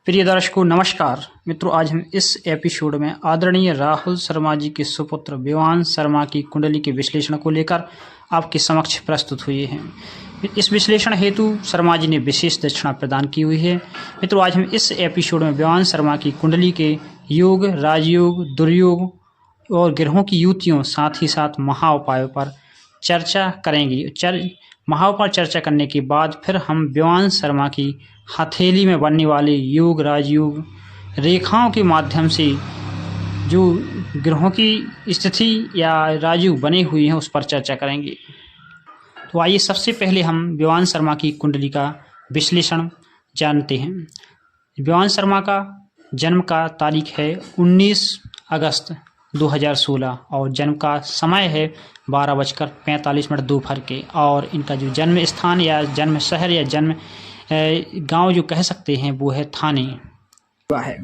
प्रिय दर्शकों नमस्कार मित्रों, आज हम इस एपिसोड में आदरणीय राहुल शर्मा जी के सुपुत्र विवान शर्मा की कुंडली के विश्लेषण को लेकर आपके समक्ष प्रस्तुत हुए हैं। इस विश्लेषण हेतु शर्मा जी ने विशेष दक्षिणा प्रदान की हुई है। मित्रों, आज हम इस एपिसोड में विवान शर्मा की कुंडली के योग, राजयोग, दुर्योग और ग्रहों की युतियों साथ ही साथ महाउपायों पर चर्चा करेंगे। महाउपाय चर्चा करने के बाद फिर हम विवान शर्मा की हथेली में बनने वाले योग, राजयोग, रेखाओं के माध्यम से जो ग्रहों की स्थिति या राजयोग बने हुए हैं उस पर चर्चा करेंगे। तो आइए सबसे पहले हम विवान शर्मा की कुंडली का विश्लेषण जानते हैं। विवान शर्मा का जन्म का तारीख है 19 अगस्त 2016 और जन्म का समय है 12:45 दोपहर के। और इनका जो जन्म स्थान या जन्म शहर या जन्म गांव जो कह सकते हैं वो है थाने है।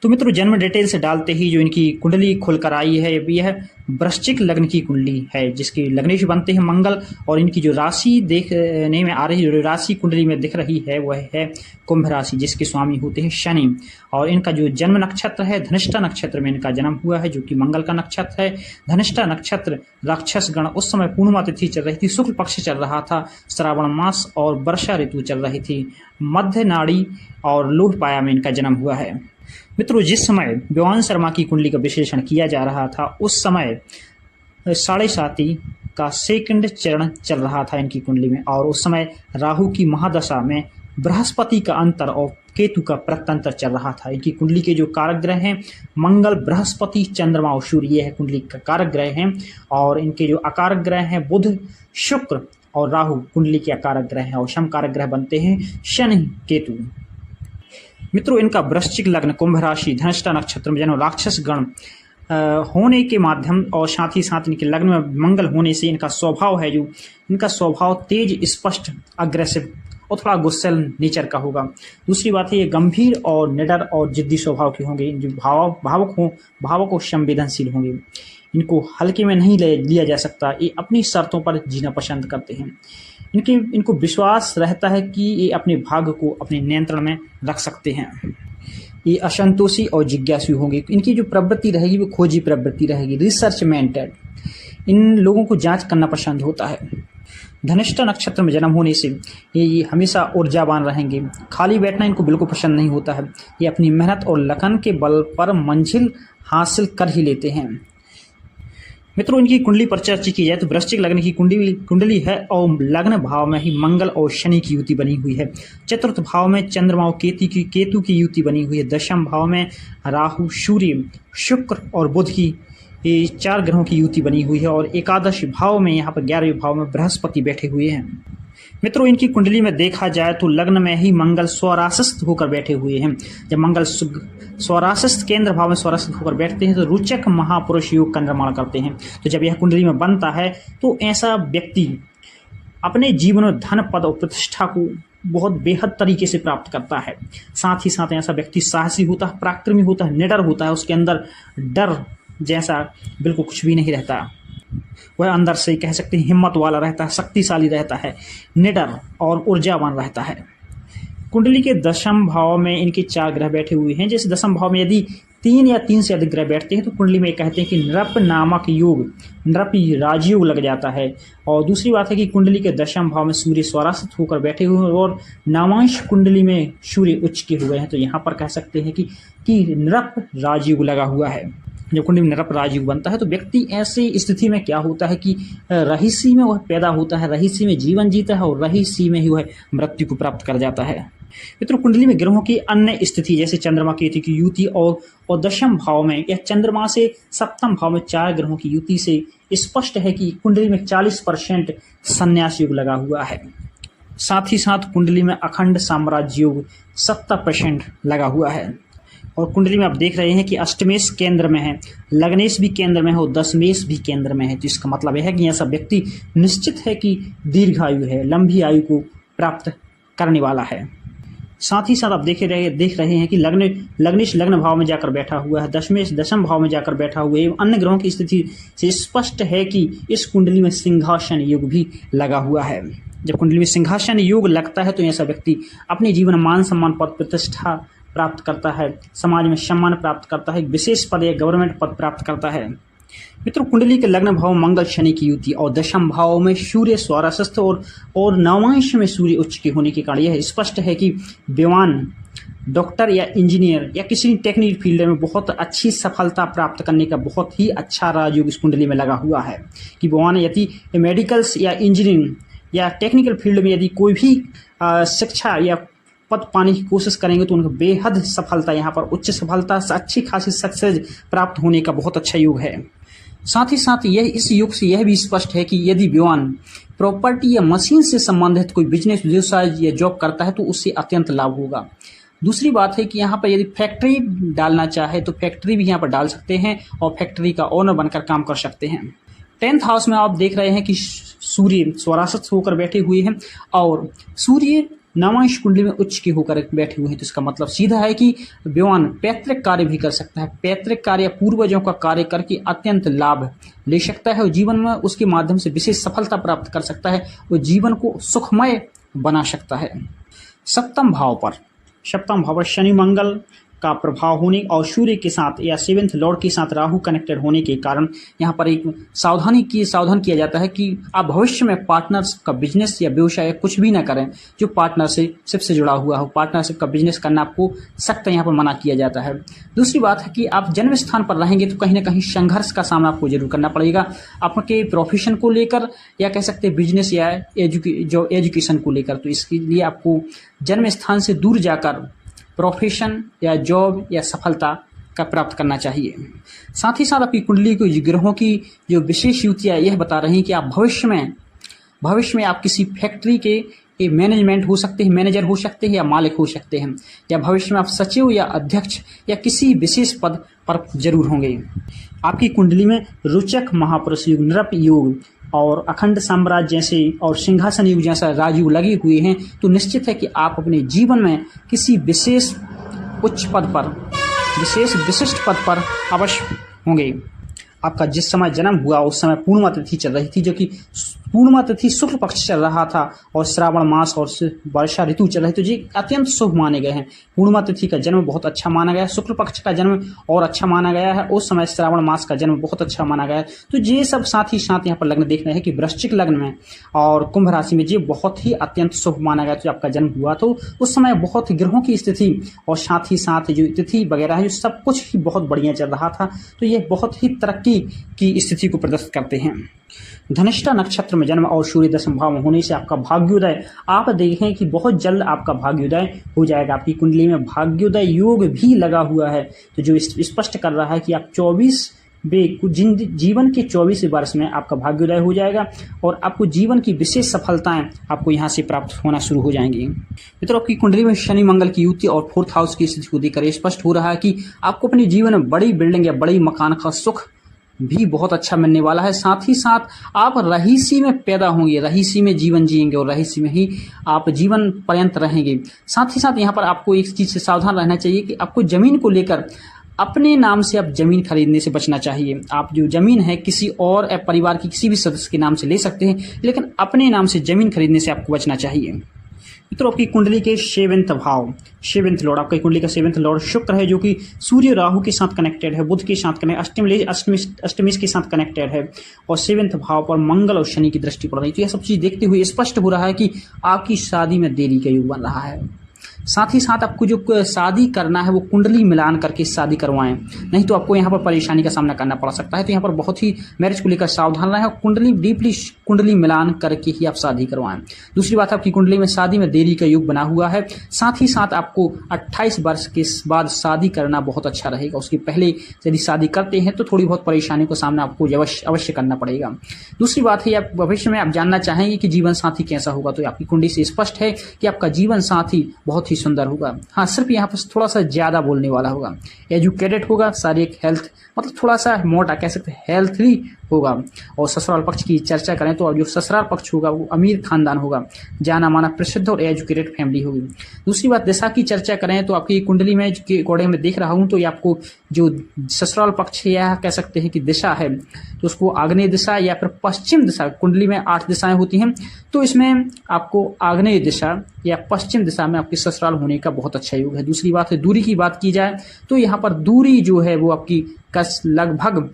तो मित्रों, जन्म डिटेल से डालते ही जो इनकी कुंडली खुलकर आई है यह वृश्चिक लग्न की कुंडली है, जिसके लग्नेश बनते हैं मंगल। और इनकी जो राशि देखने में आ रही, जो राशि कुंडली में दिख रही है वह है कुंभ राशि, जिसके स्वामी होते हैं शनि। और इनका जो जन्म नक्षत्र है धनिष्ठा नक्षत्र में इनका जन्म हुआ है, जो कि मंगल का नक्षत्र है। धनिष्ठा नक्षत्र राक्षस गण, उस समय पूर्णिमा तिथि चल रही थी, शुक्ल पक्ष चल रहा था, श्रावण मास और वर्षा ऋतु चल रही थी। मध्य नाड़ी और लोह पाया में इनका जन्म हुआ है। मित्रों, जिस समय विवान शर्मा की कुंडली का विश्लेषण किया जा रहा था उस समय 7.5 का सेकंड चरण चल रहा था इनकी कुंडली में। और उस समय राहु की महादशा में बृहस्पति का अंतर और केतु का प्रत्यंतर चल रहा था। इनकी कुंडली के जो कारक ग्रह हैं मंगल, बृहस्पति, चंद्रमा और सूर्य, ये है कुंडली का कारक ग्रह हैं। और इनके जो अकारक ग्रह हैं बुध, शुक्र और राहु कुंडली के अकारक ग्रह हैं। और सम कारक ग्रह बनते हैं शनि, केतु। मित्रों, इनका वृश्चिक लग्न, कुंभ राशि, धनिष्ठा नक्षत्र में जन्म, राक्षस गण होने के माध्यम और साथ ही साथ इनके लग्न में मंगल होने से इनका स्वभाव है, जो इनका स्वभाव तेज, स्पष्ट, अग्रेसिव और थोड़ा गुस्सैल नेचर का होगा। दूसरी बात है ये गंभीर और निडर और जिद्दी स्वभाव के होंगे। जो भावुक और संवेदनशील होंगे। इनको हल्के में नहीं लिया जा सकता। ये अपनी शर्तों पर जीना पसंद करते हैं। इनको विश्वास रहता है कि ये अपने भाग्य को अपने नियंत्रण में रख सकते हैं। ये असंतोषी और जिज्ञासु होंगे। इनकी जो प्रवृत्ति रहेगी वो खोजी प्रवृत्ति रहेगी, रिसर्च मेंटेड। इन लोगों को जांच करना पसंद होता है। धनिष्ठा नक्षत्र में जन्म होने से ये हमेशा ऊर्जावान रहेंगे। खाली बैठना इनको बिल्कुल पसंद नहीं होता है। ये अपनी मेहनत और लगन के बल पर मंजिल हासिल कर ही लेते हैं। मित्रों, इनकी कुंडली पर चर्चा की जाए तो वृश्चिक लग्न की कुंडली है और लग्न भाव में ही मंगल और शनि की युति बनी हुई है। चतुर्थ भाव में चंद्रमा और केतु की युति बनी हुई है। दशम भाव में राहु, सूर्य, शुक्र और बुध की ये 4 ग्रहों की युति बनी हुई है। और एकादश भाव में यहाँ पर 11वें भाव में बृहस्पति बैठे हुए हैं। मित्रों, इनकी कुंडली में देखा जाए तो लग्न में ही मंगल स्वराशस्थ होकर बैठे हुए हैं। जब मंगल स्वराशस्थ केंद्र भाव में स्वराशस्थ होकर बैठते हैं तो रोचक महापुरुष योग का निर्माण करते हैं। तो जब यह कुंडली में बनता है तो ऐसा व्यक्ति अपने जीवन में धन, पद और प्रतिष्ठा को बहुत बेहद तरीके से प्राप्त करता है। साथ ही साथ ऐसा व्यक्ति साहसी होता है, पराक्रमी होता है, निडर होता है। उसके अंदर डर जैसा बिल्कुल कुछ भी नहीं रहता। वह अंदर से कह सकते हैं हिम्मत वाला रहता है, शक्तिशाली रहता है, निडर और ऊर्जावान रहता है। कुंडली के दशम भाव में इनके 4 ग्रह बैठे हुए हैं। जैसे दशम भाव में यदि 3 या 3 से अधिक ग्रह बैठते हैं तो कुंडली में कहते हैं कि नृप नामक योग, नृप राजयोग लग जाता है। और दूसरी बात है कि कुंडली के दशम भाव में सूर्य स्वराशित होकर बैठे हुए हैं और नामांश कुंडली में सूर्य उच्च के हुए हैं। तो यहाँ पर कह सकते हैं कि नृप राजयोग लगा हुआ है। जब कुंडली में नृप राजयोग बनता है तो व्यक्ति ऐसी स्थिति में क्या होता है कि रहीसी में वह पैदा होता है, रहीसी में जीवन जीता है और रहीसी में ही वह मृत्यु को प्राप्त कर जाता है। मित्रों, कुंडली में ग्रहों की अन्य स्थिति जैसे चंद्रमा केतु की युति और दशम भाव में या चंद्रमा से सप्तम भाव में 4 ग्रहों की युति से स्पष्ट है कि कुंडली में 40% संन्यास योग लगा हुआ है। साथ ही साथ कुंडली में अखंड साम्राज्य योग 70% लगा हुआ है। और कुंडली में आप देख रहे हैं कि अष्टमेश केंद्र में है, लग्नेश भी केंद्र में है और दशमेश भी केंद्र में है। तो इसका मतलब यह है कि ऐसा व्यक्ति निश्चित है कि दीर्घायु है, लंबी आयु को प्राप्त करने वाला है। साथ ही साथ आप देख रहे हैं कि लग्नेश लग्न भाव में जाकर बैठा हुआ है, दशमेश दशम भाव में जाकर बैठा हुआ है। अन्य ग्रहों की स्थिति से स्पष्ट है कि इस कुंडली में सिंहासन योग भी लगा हुआ है। जब कुंडली में सिंहासन योग लगता है तो ऐसा व्यक्ति अपने जीवन में मान सम्मान, पद, प्रतिष्ठा प्राप्त करता है, समाज में सम्मान प्राप्त करता है, एक विशेष पद या गवर्नमेंट पद प्राप्त करता है। मित्रों, कुंडली के लग्न भाव मंगल शनि की युति और दशम भाव में सूर्य स्वारास्थ और नवांश में सूर्य उच्च के होने के कारण यह स्पष्ट है कि विद्वान, डॉक्टर या इंजीनियर या किसी टेक्निकल फील्ड में बहुत अच्छी सफलता प्राप्त करने का बहुत ही अच्छा राजयोग इस कुंडली में लगा हुआ है कि विद्वान यदि मेडिकल्स या इंजीनियरिंग या टेक्निकल फील्ड में यदि कोई भी शिक्षा या पद पाने की कोशिश करेंगे तो उनको बेहद सफलता, यहाँ पर उच्च सफलता, अच्छी खासी सक्सेस प्राप्त होने का बहुत अच्छा योग है। साथ ही साथ यह इस योग से यह भी स्पष्ट है कि यदि विद्वान प्रॉपर्टी या मशीन से संबंधित कोई बिजनेस, व्यवसाय या जॉब करता है तो उससे अत्यंत लाभ होगा। दूसरी बात है कि यहाँ पर यदि फैक्ट्री डालना चाहे तो फैक्ट्री भी यहाँ पर डाल सकते हैं और फैक्ट्री का ओनर बनकर काम कर सकते हैं। 10th हाउस में आप देख रहे हैं कि सूर्य स्वरासत होकर बैठे हुए हैं और सूर्य नवांश कुंडली में उच्च के होकर बैठे हुए हैं, तो इसका मतलब सीधा है कि विद्वान पैतृक कार्य भी कर सकता है, पैतृक कार्य या पूर्वजों का कार्य करके अत्यंत लाभ ले सकता है और जीवन में उसके माध्यम से विशेष सफलता प्राप्त कर सकता है और जीवन को सुखमय बना सकता है। सप्तम भाव पर शनि मंगल का प्रभाव होने और सूर्य के साथ या 7th लॉर्ड के साथ राहु कनेक्टेड होने के कारण यहाँ पर एक सावधान किया जाता है कि आप भविष्य में पार्टनर्स का बिजनेस या व्यवसाय कुछ भी ना करें जो पार्टनरशिप से जुड़ा हुआ हो। पार्टनरशिप का बिजनेस करना आपको सख्त यहाँ पर मना किया जाता है। दूसरी बात है कि आप जन्म स्थान पर रहेंगे तो कहीं ना कहीं संघर्ष का सामना आपको जरूर करना पड़ेगा, आपके प्रोफेशन को लेकर या कह सकते हैं बिजनेस या एजुकेशन को लेकर। तो इसके लिए आपको जन्म स्थान से दूर जाकर प्रोफेशन या जॉब या सफलता का प्राप्त करना चाहिए। साथ ही साथ आपकी कुंडली को ग्रहों की जो विशेष युतियाँ यह बता रही हैं कि आप भविष्य में आप किसी फैक्ट्री के मैनेजमेंट हो सकते हैं, मैनेजर हो सकते हैं या मालिक हो सकते हैं, या भविष्य में आप सचिव या अध्यक्ष या किसी विशेष पद पर जरूर होंगे। आपकी कुंडली में रोचक महापुरुष योग, नृप योग और अखंड साम्राज्य जैसे और सिंहासन युग जैसा राजयोग लगे हुए हैं, तो निश्चित है कि आप अपने जीवन में किसी विशेष उच्च पद पर, विशेष विशिष्ट पद पर अवश्य होंगे। आपका जिस समय जन्म हुआ उस समय पूर्णिमा तिथि चल रही थी, जो कि पूर्णिमा तिथि शुक्ल पक्ष चल रहा था और श्रावण मास और वर्षा ऋतु चल रही थी, जो अत्यंत शुभ माने गए हैं। पूर्णिमा तिथि का जन्म बहुत अच्छा माना गया है, शुक्ल पक्ष का जन्म और अच्छा माना गया है, उस समय श्रावण मास का जन्म बहुत अच्छा माना गया है। तो ये सब साथ ही साथ यहाँ पर लग्न देख रहे हैं कि वृश्चिक लग्न में और कुंभ राशि में ये बहुत ही अत्यंत शुभ माना गया। तो आपका जन्म हुआ तो उस समय बहुत ग्रहों की स्थिति और साथ ही साथ जो तिथि वगैरह है, जो सब कुछ ही बहुत बढ़िया चल रहा था, तो ये बहुत ही तरक्की की स्थिति को प्रदर्शित करते हैं। धनिष्ठा नक्षत्र में जन्म और सूर्य दशम भाव में होने से आपका भाग्योदय, आप देखें कि बहुत जल्द आपका भाग्योदय हो जाएगा। आपकी कुंडली में भाग्योदय योग भी लगा हुआ है, तो जो स्पष्ट कर रहा है कि आप जीवन के 24 वर्ष में आपका भाग्योदय हो जाएगा और आपको जीवन की विशेष सफलताएं आपको यहाँ से प्राप्त होना शुरू हो जाएंगी। मित्रों, आपकी कुंडली में शनि मंगल की युति और 4th हाउस की स्थिति को देखकर स्पष्ट हो रहा है कि आपको अपने जीवन में बड़ी बिल्डिंग या बड़ी मकान का सुख भी बहुत अच्छा मिलने वाला है। साथ ही साथ आप रहीसी में पैदा होंगे, रहीसी में जीवन जिएंगे और रहीसी में ही आप जीवन पर्यंत रहेंगे। साथ ही साथ यहाँ पर आपको एक चीज़ से सावधान रहना चाहिए कि आपको जमीन को लेकर अपने नाम से आप जमीन खरीदने से बचना चाहिए। आप जो जमीन है किसी और परिवार की किसी भी सदस्य के नाम से ले सकते हैं, लेकिन अपने नाम से जमीन खरीदने से आपको बचना चाहिए। मित्रों, आपकी कुंडली के 7th भाव, 7th लॉर्ड, आपकी कुंडली का 7th लॉर्ड शुक्र है, जो कि सूर्य राहु के साथ कनेक्टेड है, बुध के साथ अष्टमी के साथ कनेक्टेड है और 7th भाव पर मंगल और शनि की दृष्टि पड़ रही है। तो यह सब चीज देखते हुए स्पष्ट हो रहा है कि आपकी शादी में देरी का योग बन रहा है। साथ ही साथ आपको जो शादी करना है वो कुंडली मिलान करके शादी करवाएं, नहीं तो आपको यहाँ पर परेशानी का सामना करना पड़ सकता है। तो यहाँ पर बहुत ही मैरिज को लेकर सावधान रहें और डीपली कुंडली मिलान करके ही आप शादी करवाएं। दूसरी बात, आपकी कुंडली में शादी में देरी का योग बना हुआ है। साथ ही साथ आपको 28 वर्ष के बाद शादी करना बहुत अच्छा रहेगा। उसके पहले यदि शादी करते हैं तो थोड़ी बहुत परेशानियों का सामना आपको अवश्य करना पड़ेगा। दूसरी बात है, आप भविष्य में आप जानना चाहेंगे कि जीवन साथी कैसा होगा, तो आपकी कुंडली से स्पष्ट है कि आपका जीवन साथी बहुत ही सुंदर होगा। हाँ, सिर्फ यहाँ पर थोड़ा सा ज्यादा बोलने वाला होगा, एजुकेटेड होगा, शारीरिक हेल्थ मतलब थोड़ा सा मोटा कह सकते हैं, हेल्थली होगा। और ससुराल पक्ष की चर्चा करें तो जो ससुराल पक्ष होगा वो अमीर खानदान होगा, जाना माना प्रसिद्ध और एजुकेटेड फैमिली होगी। दूसरी बात, दिशा की चर्चा करें तो आपकी कुंडली में के अकॉर्डिंग में देख रहा हूं तो ये आपको जो ससुराल पक्ष है या कह सकते हैं कि दिशा है तो उसको आग्नेय दिशा या फिर पश्चिम दिशा, कुंडली में 8 दिशाएं होती हैं तो इसमें आपको आग्नेय दिशा या पश्चिम दिशा में आपकी ससुराल होने का बहुत अच्छा योग है। दूसरी बात है, दूरी की बात की जाए तो यहाँ पर दूरी जो है वो आपकी लगभग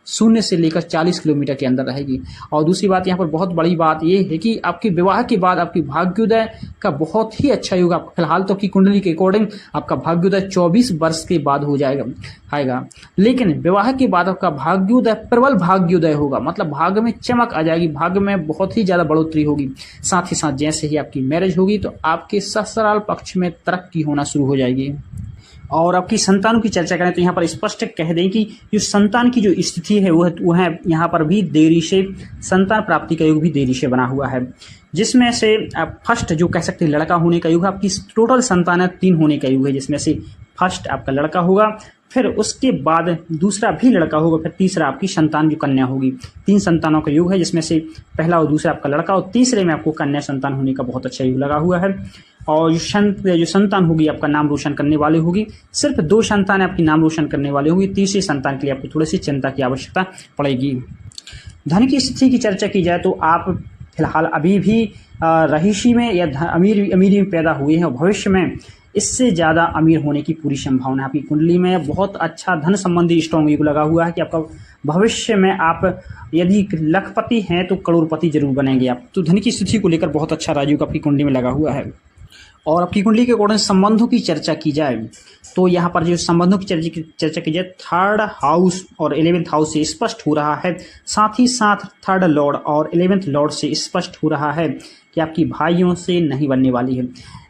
0 से लेकर 40 किलोमीटर के अंदर रहेगी। और दूसरी बात यहाँ पर बहुत बड़ी बात यह है कि आपके विवाह के बाद आपकी भाग्योदय का बहुत ही अच्छा योग आपका फिलहाल तो आपकी कुंडली के अकॉर्डिंग आपका भाग्योदय 24 वर्ष के बाद हो आएगा, लेकिन विवाह के बाद आपका भाग्योदय प्रबल भाग्योदय होगा, मतलब भाग्य में चमक आ जाएगी, भाग्य में बहुत ही ज्यादा बढ़ोतरी होगी। साथ ही साथ जैसे ही आपकी मैरिज होगी तो आपके ससुराल पक्ष में तरक्की होना शुरू हो जाएगी। और आपकी संतानों की चर्चा करें तो यहाँ पर स्पष्ट कह दें कि जो संतान की जो स्थिति है वो है यहाँ पर भी देरी से संतान प्राप्ति का योग भी देरी से बना हुआ है, जिसमें से फर्स्ट जो कह सकते हैं लड़का होने का योग है, आपकी टोटल संतान 3 होने का योग है, जिसमें से फर्स्ट आपका लड़का होगा, फिर उसके बाद दूसरा भी लड़का होगा, फिर तीसरा आपकी संतान जो कन्या होगी। 3 संतानों का योग है, जिसमें से पहला और दूसरा आपका लड़का और तीसरे में आपको कन्या संतान होने का बहुत अच्छा योग लगा हुआ है। और जो संतान होगी आपका नाम रोशन करने वाली होगी, सिर्फ 2 संतान आपकी नाम रोशन करने वाली होगी, तीसरी संतान के लिए आपको थोड़ी सी चिंता की आवश्यकता पड़ेगी। धन की स्थिति की चर्चा की जाए तो आप फिलहाल अभी भी रहीशी में या अमीरी में पैदा हुए हैं और भविष्य में इससे ज़्यादा अमीर होने की पूरी संभावना है। आपकी कुंडली में बहुत अच्छा धन संबंधी स्ट्रॉन्ग योग लगा हुआ है कि आपका भविष्य में आप यदि लखपति हैं तो करोड़पति जरूर बनेंगे आप। तो धन की स्थिति को लेकर बहुत अच्छा राजयोग आपकी कुंडली में लगा हुआ है। और आपकी कुंडली के अकॉर्डिंग संबंधों की चर्चा की जाए तो यहाँ पर जो संबंधों की चर्चा की जाए 3rd हाउस और 11th हाउस से स्पष्ट हो रहा है, साथ ही साथ 3rd लॉर्ड और 11th लॉर्ड से स्पष्ट हो रहा है कि आपकी भाइयों से नहीं बनने वाली है।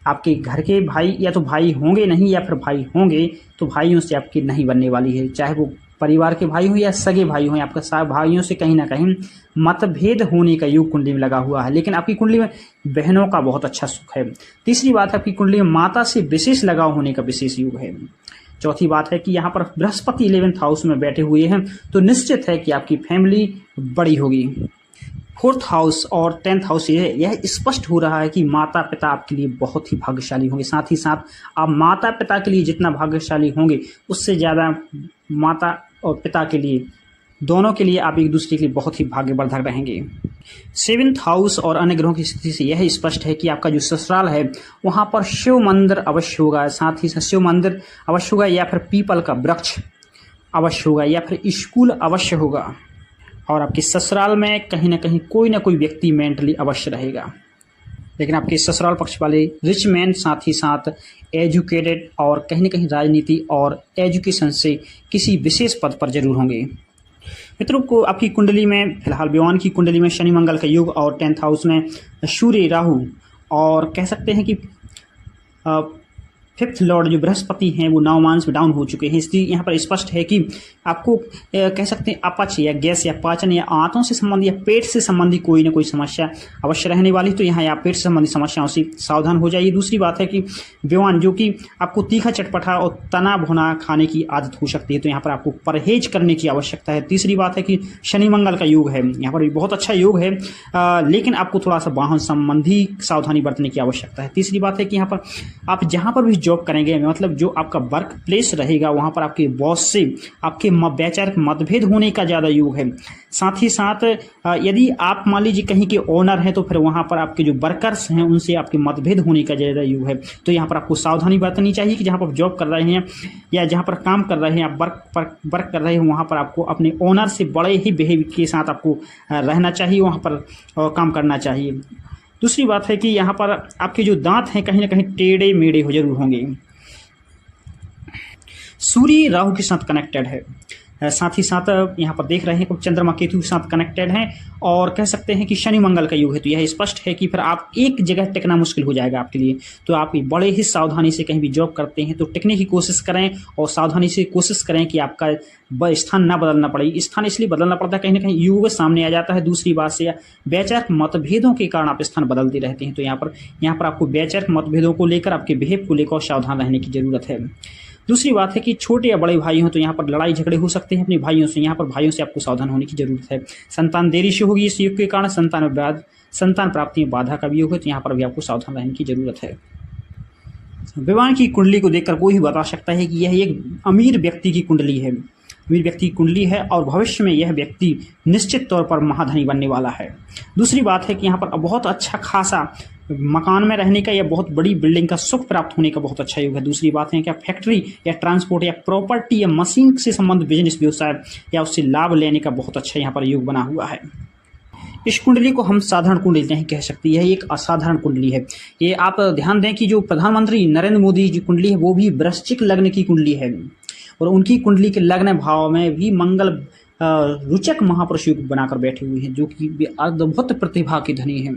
आपके घर के भाई या तो भाई होंगे नहीं या फिर भाई होंगे तो भाइयों से आपकी नहीं बनने वाली है, चाहे वो परिवार के भाई हो या सगे भाई हो, आपका सारे भाइयों से कहीं ना कहीं मतभेद होने का योग कुंडली में लगा हुआ है। लेकिन आपकी कुंडली में बहनों का बहुत अच्छा सुख है। तीसरी बात, आपकी कुंडली में माता से विशेष लगाव होने का विशेष योग है। चौथी बात है कि यहाँ पर बृहस्पति 11th हाउस में बैठे हुए हैं तो निश्चित है कि आपकी फैमिली बड़ी होगी। 4th हाउस और 10th हाउस यह स्पष्ट हो रहा है कि माता पिता आपके लिए बहुत ही भाग्यशाली होंगे। साथ ही साथ आप माता पिता के लिए जितना भाग्यशाली होंगे उससे ज़्यादा माता और पिता के लिए दोनों के लिए आप एक दूसरे के लिए बहुत ही भाग्यवर्धक रहेंगे। 7th हाउस और अन्य ग्रहों की स्थिति से यह स्पष्ट है कि आपका जो ससुराल है वहाँ पर शिव मंदिर अवश्य होगा, साथ ही साथ शिव मंदिर अवश्य होगा या फिर पीपल का वृक्ष अवश्य होगा या फिर स्कूल अवश्य होगा। और आपके ससुराल में कहीं ना कहीं कोई ना कोई व्यक्ति मेंटली अवश्य रहेगा। लेकिन आपके ससुराल पक्ष वाले रिच मैन साथ ही साथ एजुकेटेड और कहीं ना कहीं राजनीति और एजुकेशन से किसी विशेष पद पर जरूर होंगे। मित्रों को आपकी कुंडली में फिलहाल विवान की कुंडली में शनि मंगल का योग और 10th हाउस में सूर्य राहु और कह सकते हैं कि 5th लॉर्ड जो बृहस्पति हैं वो नवमांश में डाउन हो चुके हैं। इसलिए यहाँ पर स्पष्ट है कि आपको कह सकते हैं अपच या गैस या पाचन या आंतों से संबंधी या पेट से संबंधी कोई ना कोई समस्या अवश्य रहने वाली, तो यहाँ या पेट से संबंधी समस्याओं से सावधान हो जाइए। दूसरी बात है कि विवान जो कि आपको तीखा चटपटा और तना भुना खाने की आदत हो सकती है, तो यहाँ पर आपको परहेज करने की आवश्यकता है। तीसरी बात है कि शनि मंगल का योग है, यहाँ पर भी बहुत अच्छा योग है, लेकिन आपको थोड़ा सा वाहन संबंधी सावधानी बरतने की आवश्यकता है। तीसरी बात है कि यहाँ पर आप जहाँ पर भी जॉब करेंगे, मतलब जो आपका वर्क प्लेस रहेगा वहाँ पर आपके बॉस से आपके वैचारिक मतभेद होने का ज़्यादा योग है। साथ ही साथ यदि आप मान लीजिए कहीं के ओनर हैं तो फिर वहाँ पर आपके जो वर्कर्स हैं उनसे आपके मतभेद होने का ज़्यादा योग है। तो यहाँ पर आपको सावधानी बरतनी चाहिए कि जहाँ पर जॉब कर रहे हैं या जहाँ पर काम कर रहे हैं, आप वर्क कर रहे हैं, वहाँ पर आपको अपने ओनर से बड़े ही बिहेव के साथ आपको रहना चाहिए, वहाँ पर काम करना चाहिए। दूसरी बात है कि यहाँ पर आपके जो दांत हैं कहीं ना कहीं टेढ़े मेढ़े हो जरूर होंगे। सूर्य राहु के साथ कनेक्टेड है, साथ ही साथ यहाँ पर देख रहे हैं चंद्रमा केतु के साथ कनेक्टेड हैं और कह सकते हैं कि शनि मंगल का योग है। तो यह स्पष्ट है कि फिर आप एक जगह टिकना मुश्किल हो जाएगा आपके लिए। तो आप बड़े ही सावधानी से कहीं भी जॉब करते हैं तो टिकने की कोशिश करें और सावधानी से कोशिश करें कि आपका स्थान ना बदलना पड़े। स्थान इसलिए बदलना पड़ता है कहीं ना कहीं युग सामने आ जाता है। दूसरी बात से वैचारिक मतभेदों के कारण आप स्थान बदलते रहते हैं। तो यहाँ पर आपको वैचारिक मतभेदों को लेकर आपके बिहेव को लेकर सावधान रहने की जरूरत है। दूसरी बात है कि छोटे या बड़े भाई हों तो यहाँ पर लड़ाई झगड़े हो सकते हैं अपने भाइयों से, यहाँ पर भाइयों से आपको सावधान होने की जरूरत है। संतान देरी से होगी इस योग के कारण, संतान प्राप्ति में बाधा का भी योग है, तो यहाँ पर भी आपको सावधान रहने की जरूरत है। विवाह की कुंडली को देखकर कोई भी बता सकता है कि यह एक अमीर व्यक्ति की कुंडली है, अमीर व्यक्ति की कुंडली है और भविष्य में यह व्यक्ति निश्चित तौर पर महाधनी बनने वाला है। दूसरी बात है कि यहाँ पर बहुत अच्छा खासा मकान में रहने का या बहुत बड़ी बिल्डिंग का सुख प्राप्त होने का बहुत अच्छा योग है। दूसरी बात है क्या फैक्ट्री या ट्रांसपोर्ट या प्रॉपर्टी या मशीन से संबंधित बिजनेस व्यवसाय या उससे लाभ लेने का बहुत अच्छा यहाँ पर योग बना हुआ है। इस कुंडली को हम साधारण कुंडली नहीं कह सकते, यह एक असाधारण कुंडली है। ये आप ध्यान दें कि जो प्रधानमंत्री नरेंद्र मोदी जी कुंडली है वो भी वृश्चिक लग्न की कुंडली है और उनकी कुंडली के लग्न भाव में भी मंगल रुचक महापुरुष योग बनाकर बैठे हुए हैं जो कि अद्भुत प्रतिभा के धनी हैं।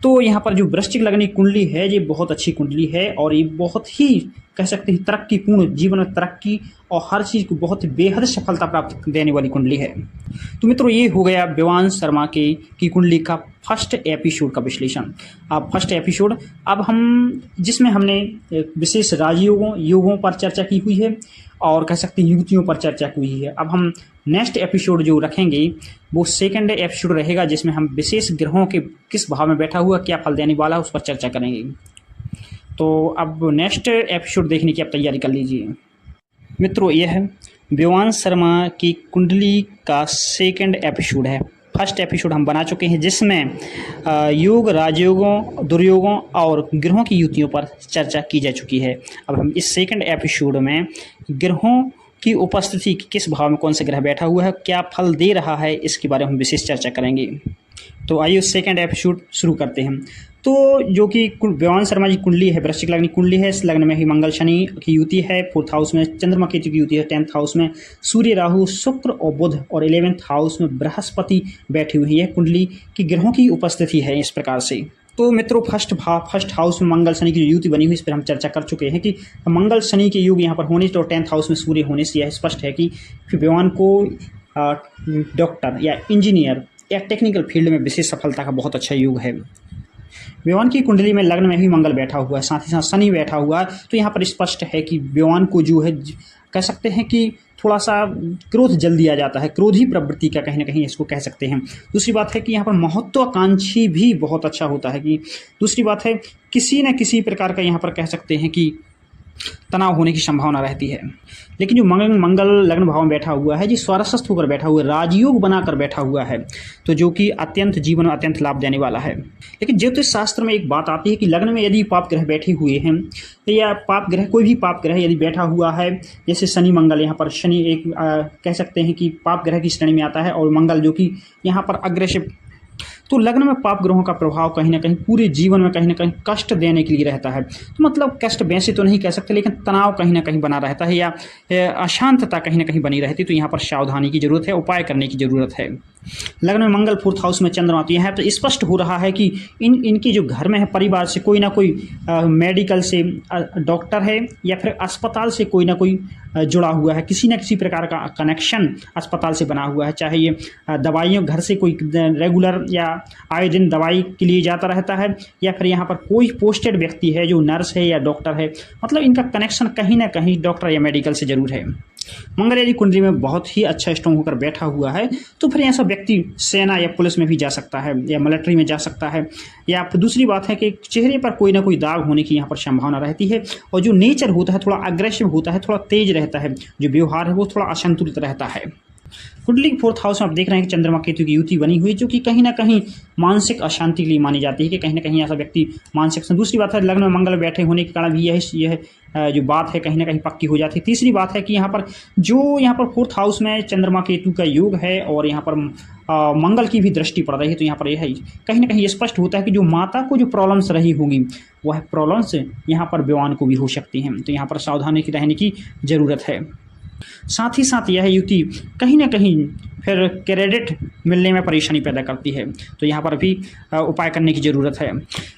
तो यहाँ पर जो वृश्चिक लग्न की कुंडली है ये बहुत अच्छी कुंडली है और ये बहुत ही कह सकते हैं तरक्कीपूर्ण, जीवन में तरक्की और हर चीज़ को बहुत बेहद सफलता प्राप्त देने वाली कुंडली है। तो मित्रों ये हो गया विवांश शर्मा की कुंडली का फर्स्ट एपिसोड का विश्लेषण। अब फर्स्ट एपिसोड अब हम जिसमें हमने विशेष राजयोगों पर चर्चा की हुई है और कह सकते हैं युक्तियों पर चर्चा की हुई है। अब हम नेक्स्ट एपिसोड जो रखेंगे वो सेकंड एपिसोड रहेगा जिसमें हम विशेष ग्रहों के किस भाव में बैठा हुआ क्या फल देने वाला है उस पर चर्चा करेंगे। तो अब नेक्स्ट एपिसोड देखने की आप तैयारी कर लीजिए। मित्रों यह विवांश शर्मा की कुंडली का सेकंड एपिसोड है। फर्स्ट एपिसोड हम बना चुके हैं जिसमें योग, राजयोगों, दुर्योगों और ग्रहों की युतियों पर चर्चा की जा चुकी है। अब हम इस सेकंड एपिसोड में ग्रहों की उपस्थिति किस भाव में कौन सा ग्रह बैठा हुआ है, क्या फल दे रहा है, इसके बारे में हम विशेष चर्चा करेंगे। तो आइए सेकंड एपिसोड शुरू करते हैं। तो जो कि विवांश शर्मा जी कुंडली है, वृश्चिक लग्न की कुंडली है। इस लग्न में ही मंगल शनि की युति है, 4th हाउस में चंद्रमा केतु की युति है, 10th हाउस में सूर्य राहु शुक्र और बुध और 11th हाउस में बृहस्पति बैठी हुई है। कुंडली की ग्रहों की उपस्थिति है इस प्रकार से। तो मित्रों फर्स्ट हाउस में मंगल शनि की युति बनी हुई, इस पर हम चर्चा कर चुके हैं कि मंगल शनि के युग यहाँ पर होने तो 10th हाउस में सूर्य होने से यह स्पष्ट है कि विवान को डॉक्टर या इंजीनियर या टेक्निकल फील्ड में विशेष सफलता का बहुत अच्छा योग है। विवान की कुंडली में लग्न में भी मंगल बैठा हुआ है, साथ ही साथ शनि बैठा हुआ है, तो यहाँ पर स्पष्ट है कि विवान को जो है कह सकते हैं कि थोड़ा सा क्रोध जल्दी आ जाता है, क्रोधी प्रवृत्ति का कहीं ना कहीं इसको कह सकते हैं। दूसरी बात है कि यहाँ पर महत्वाकांक्षी भी बहुत अच्छा होता है कि दूसरी बात है किसी न किसी प्रकार का यहाँ पर कह सकते हैं कि तनाव होने की संभावना रहती है। लेकिन जो मंगल लग्न भाव में बैठा हुआ है जी स्वारस्थ होकर बैठा हुआ है, राजयोग बनाकर बैठा हुआ है, तो जो कि अत्यंत जीवन में अत्यंत लाभ देने वाला है। लेकिन ज्योतिष शास्त्र में एक बात आती है कि लग्न में यदि पाप ग्रह बैठे हुए हैं या पाप ग्रह कोई भी पाप ग्रह यदि बैठा हुआ है, जैसे शनि मंगल, यहाँ पर शनि एक कह सकते हैं कि पाप ग्रह की श्रेणी में आता है और मंगल जो कि यहाँ पर अग्रेसिव, तो लग्न में पाप ग्रहों का प्रभाव कहीं ना कहीं पूरे जीवन में कहीं ना कहीं कष्ट देने के लिए रहता है। तो मतलब कष्ट वैसे तो नहीं कह सकते लेकिन तनाव कहीं ना कहीं बना रहता है या अशांतता कहीं ना कहीं बनी रहती है। तो यहाँ पर सावधानी की जरूरत है, उपाय करने की जरूरत है। लग्न में मंगल 4th हाउस में चंद्रमा, तो यहाँ तो स्पष्ट हो रहा है कि इनके जो घर में है परिवार से कोई ना कोई मेडिकल से डॉक्टर है या फिर अस्पताल से कोई ना कोई जुड़ा हुआ है, किसी न किसी प्रकार का कनेक्शन अस्पताल से बना हुआ है। चाहे ये दवाइयों घर से कोई रेगुलर या आए दिन दवाई के लिए जाता रहता है या फिर यहाँ पर कोई पोस्टेड व्यक्ति है जो नर्स है या डॉक्टर है, मतलब इनका कनेक्शन कहीं ना कहीं डॉक्टर या मेडिकल से जरूर है। मंगल यदि कुंडली में बहुत ही अच्छा स्ट्रॉन्ग होकर बैठा हुआ है तो फिर ऐसा व्यक्ति सेना या पुलिस में भी जा सकता है या मिलिट्री में जा सकता है। या फिर दूसरी बात है कि चेहरे पर कोई ना कोई दाग होने की यहाँ पर संभावना रहती है और जो नेचर होता है थोड़ा अग्रेसिव होता है, थोड़ा तेज रहता है, जो व्यवहार है वो थोड़ा असंतुलित रहता है। कुंडली के 4th हाउस में आप देख रहे हैं कि चंद्रमा केतु की युति बनी हुई जो कि कहीं ना कहीं मानसिक अशांति के लिए मानी जाती है कि कहीं ना कहीं ऐसा व्यक्ति मानसिक। दूसरी बात है लग्न में मंगल बैठे होने के कारण भी यह जो बात है कहीं ना कहीं पक्की हो जाती है। तीसरी बात है कि यहाँ पर 4th हाउस में चंद्रमा केतु का योग है और यहाँ पर मंगल की भी दृष्टि पड़ रही है, तो यहाँ पर यह कहीं ना कहीं स्पष्ट होता है कि जो माता को जो प्रॉब्लम्स रही होंगी वह प्रॉब्लम्स यहाँ पर विवान को भी हो सकती हैं। तो यहाँ पर सावधानी की रहने की जरूरत है। साथ ही साथ यह युति कहीं ना कहीं फिर क्रेडिट मिलने में परेशानी पैदा करती है, तो यहाँ पर भी उपाय करने की ज़रूरत है।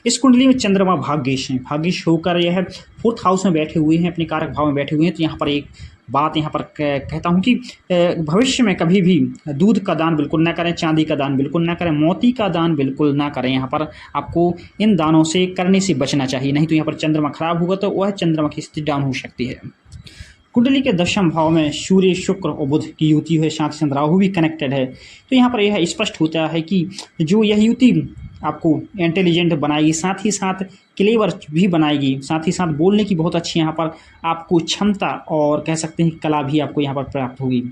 इस कुंडली में चंद्रमा भाग्येश हैं, भाग्येश होकर यह 4th हाउस में बैठे हुए हैं, अपने कारक भाव में बैठे हुए हैं। तो यहाँ पर एक बात यहाँ पर कहता हूँ कि भविष्य में कभी भी दूध का दान बिल्कुल ना करें, चांदी का दान बिल्कुल ना करें, मोती का दान बिल्कुल ना करें। यहाँ पर आपको इन दानों से करने से बचना चाहिए, नहीं तो यहाँ पर चंद्रमा खराब होगा तो वह चंद्रमा की स्थिति डाउन हो सकती है। कुंडली के दशम भाव में सूर्य, शुक्र और बुध की युति है, साथ ही साथ राहु भी कनेक्टेड है। तो यहाँ पर यह स्पष्ट होता है कि जो यह युति आपको इंटेलिजेंट बनाएगी, साथ ही साथ क्लेवर भी बनाएगी, साथ ही साथ बोलने की बहुत अच्छी यहाँ पर आपको क्षमता और कह सकते हैं कला भी आपको यहाँ पर प्राप्त होगी।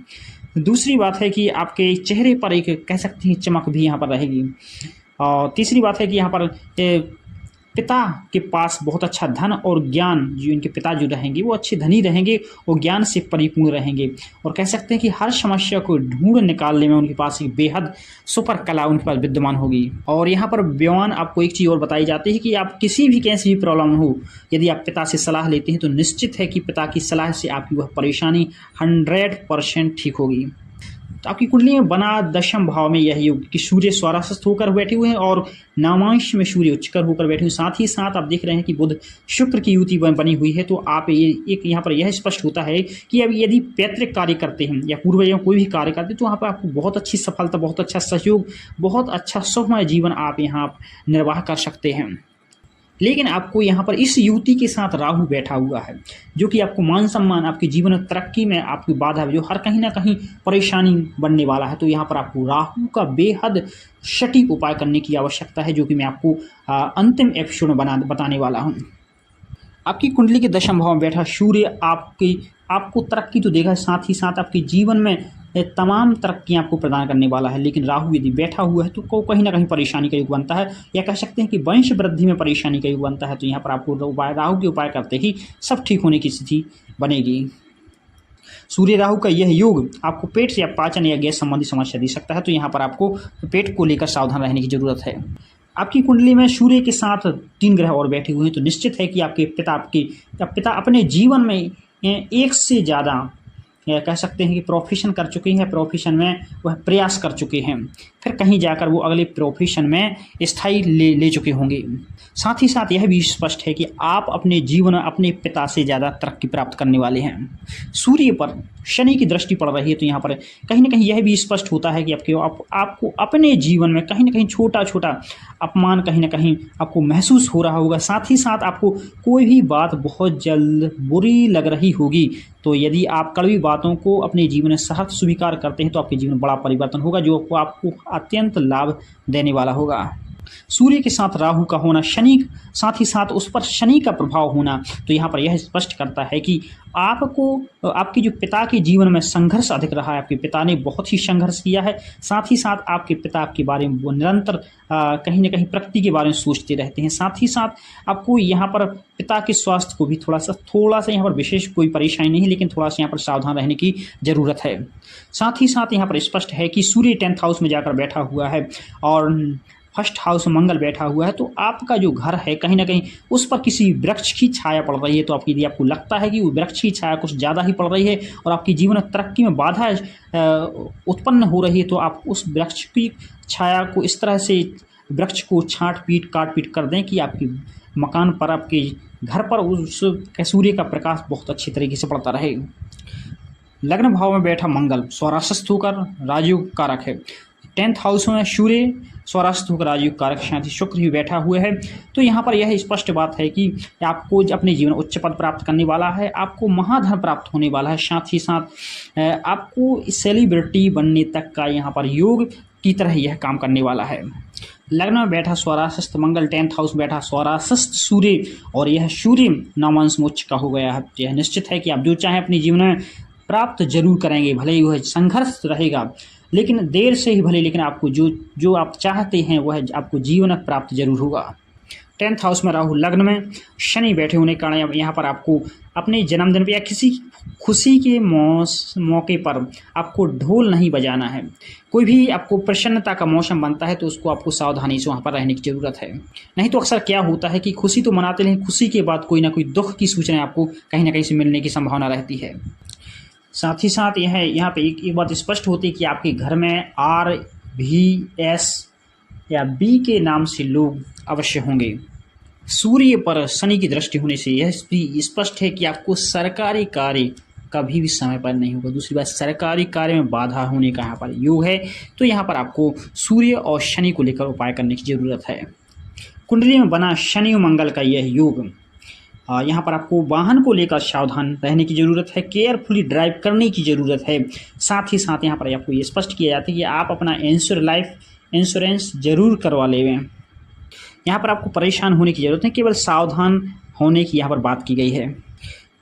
दूसरी बात है कि आपके चेहरे पर एक कह सकते हैं चमक भी यहाँ पर रहेगी। और तीसरी बात है कि यहाँ पर पिता के पास बहुत अच्छा धन और ज्ञान, जो इनके पिता जो रहेंगे वो अच्छे धनी रहेंगे और ज्ञान से परिपूर्ण रहेंगे, और कह सकते हैं कि हर समस्या को ढूंढ निकालने में उनके पास एक बेहद सुपर कला उनके पास विद्यमान होगी। और यहाँ पर बेवान आपको एक चीज़ और बताई जाती है कि आप किसी भी कैसी भी प्रॉब्लम हो, यदि आप पिता से सलाह लेते हैं तो निश्चित है कि पिता की सलाह से आपकी वह परेशानी 100% ठीक होगी। तो आपकी कुंडली में बना दशम भाव में यह योग कि सूर्य स्वारासस्त होकर बैठे हुए हैं और नवांश में सूर्य उच्चकर होकर बैठे हुए, साथ ही साथ आप देख रहे हैं कि बुध शुक्र की युति बनी हुई है। तो आप ये एक यहाँ पर यह स्पष्ट होता है कि अब यदि पैतृक कार्य करते हैं या पूर्वजों कोई भी कार्य करते हैं तो वहाँ पर आपको बहुत अच्छी सफलता, बहुत अच्छा सहयोग, बहुत अच्छा सुखमय जीवन आप यहाँ निर्वाह कर सकते हैं। लेकिन आपको यहाँ पर इस युति के साथ राहु बैठा हुआ है, जो कि आपको मान सम्मान, आपके जीवन तरक्की में आपकी बाधा, जो हर कहीं ना कहीं परेशानी बनने वाला है। तो यहाँ पर आपको राहु का बेहद सटीक उपाय करने की आवश्यकता है, जो कि मैं आपको अंतिम एपिसोड में बताने वाला हूँ। आपकी कुंडली के दशम भाव में बैठा सूर्य आपको तरक्की तो देगा, साथ ही साथ आपके जीवन में तमाम तरक्कियां आपको प्रदान करने वाला है। लेकिन राहु यदि बैठा हुआ है तो कहीं ना कहीं परेशानी का युग बनता है, या कह सकते हैं कि वंश वृद्धि में परेशानी का युग बनता है। तो यहाँ पर आपको राहु के उपाय करते ही सब ठीक होने की स्थिति बनेगी। सूर्य राहु का यह योग आपको पेट या पाचन या गैस संबंधी समस्या दे सकता है। तो यहाँ पर आपको पेट को लेकर सावधान रहने की जरूरत है। आपकी कुंडली में सूर्य के साथ 3 ग्रह और बैठे हुए हैं, तो निश्चित है कि आपके पिता अपने जीवन में एक से ज़्यादा कह सकते हैं कि प्रोफेशन कर चुके हैं, प्रोफेशन में वह प्रयास कर चुके हैं, फिर कहीं जाकर वो अगले प्रोफेशन में स्थायी ले चुके होंगे। साथ ही साथ यह भी स्पष्ट है कि आप अपने जीवन में अपने पिता से ज़्यादा तरक्की प्राप्त करने वाले हैं। सूर्य पर शनि की दृष्टि पड़ रही है, तो यहाँ पर कहीं ना कहीं यह भी स्पष्ट होता है कि आपको अपने जीवन में कहीं ना कहीं छोटा छोटा अपमान कहीं ना कहीं आपको महसूस हो रहा होगा। साथ ही साथ आपको कोई भी बात बहुत जल्द बुरी लग रही होगी। तो यदि आप कड़वी बातों को अपने जीवन में सहर्ष स्वीकार करते हैं तो आपके जीवन में बड़ा परिवर्तन होगा, जो आपको अत्यंत लाभ देने वाला होगा। सूर्य के साथ राहु का होना, साथ ही साथ उस पर शनि का प्रभाव होना, तो यहाँ पर यह स्पष्ट करता है कि आपके जो पिता के जीवन में संघर्ष अधिक रहा है, आपके पिता ने बहुत ही संघर्ष किया है। साथ ही साथ आपके पिता आपके बारे में वो निरंतर कहीं ना कहीं प्रगति के बारे में सोचते रहते हैं। साथ ही साथ आपको यहाँ पर पिता के स्वास्थ्य को भी थोड़ा सा यहाँ पर विशेष कोई परेशानी नहीं, लेकिन थोड़ा सा यहाँ पर सावधान रहने की जरूरत है। साथ ही साथ यहाँ पर स्पष्ट है कि सूर्य 10th हाउस में जाकर बैठा हुआ है और 1st हाउस में मंगल बैठा हुआ है। तो आपका जो घर है कहीं ना कहीं उस पर किसी वृक्ष की छाया पड़ रही है। तो यदि आपको लगता है कि वो वृक्ष की छाया कुछ ज़्यादा ही पड़ रही है और आपकी जीवन तरक्की में बाधा उत्पन्न हो रही है, तो आप उस वृक्ष की छाया को इस तरह से वृक्ष को काट पीट कर दें कि आपके मकान पर, आपके घर पर उस सूर्य का प्रकाश बहुत अच्छी तरीके से पड़ता रहे। लग्न भाव में बैठा मंगल स्वारासस्त होकर राजयोग कारक है। 10th हाउस में सूर्य स्वारास्त होकर राजयोग कारक, साथ ही शुक्र भी बैठा हुआ है। तो यहाँ पर यह स्पष्ट बात है कि आपको अपने जीवन उच्च पद प्राप्त करने वाला है, आपको महाधन प्राप्त होने वाला है। साथ ही साथ आपको सेलिब्रिटी बनने तक का यहाँ पर योग की तरह यह काम करने वाला है। लग्न में बैठा स्वारासस्त मंगल, 10th हाउस में बैठा स्वारासस्त सूर्य, और यह सूर्य नामांश में उच्च का हो गया है। यह निश्चित है कि आप जो चाहें अपने जीवन में प्राप्त जरूर करेंगे, भले ही वह संघर्ष रहेगा, लेकिन देर से ही भले, लेकिन आपको जो आप चाहते हैं वह आपको जीवन प्राप्त जरूर होगा। 10th हाउस में राहु, लग्न में शनि बैठे होने के कारण यहाँ पर आपको अपने जन्मदिन पर या किसी खुशी के मौके पर आपको ढोल नहीं बजाना है। कोई भी आपको प्रसन्नता का मौसम बनता है तो उसको आपको सावधानी से वहाँ पर रहने की ज़रूरत है। नहीं तो अक्सर क्या होता है कि खुशी तो मनाते, लेकिन खुशी के बाद कोई ना कोई दुख की सूचना आपको कहीं ना कहीं से मिलने की संभावना रहती है। साथ ही साथ यहाँ पे एक बात स्पष्ट होती है कि आपके घर में RVS या B के नाम से लोग अवश्य होंगे। सूर्य पर शनि की दृष्टि होने से यह भी स्पष्ट है कि आपको सरकारी कार्य कभी भी समय पर नहीं होगा। दूसरी बात, सरकारी कार्य में बाधा होने का यहाँ पर योग है। तो यहाँ पर आपको सूर्य और शनि को लेकर उपाय करने की जरूरत है। कुंडली में बना शनि और मंगल का यह योग यहाँ पर आपको वाहन को लेकर सावधान रहने की ज़रूरत है, केयरफुली ड्राइव करने की ज़रूरत है। साथ ही साथ यहाँ पर आपको ये स्पष्ट किया जाता है कि आप अपना लाइफ इंश्योरेंस ज़रूर करवा लें। यहाँ पर आपको परेशान होने की ज़रूरत है, केवल सावधान होने की यहाँ पर बात की गई है।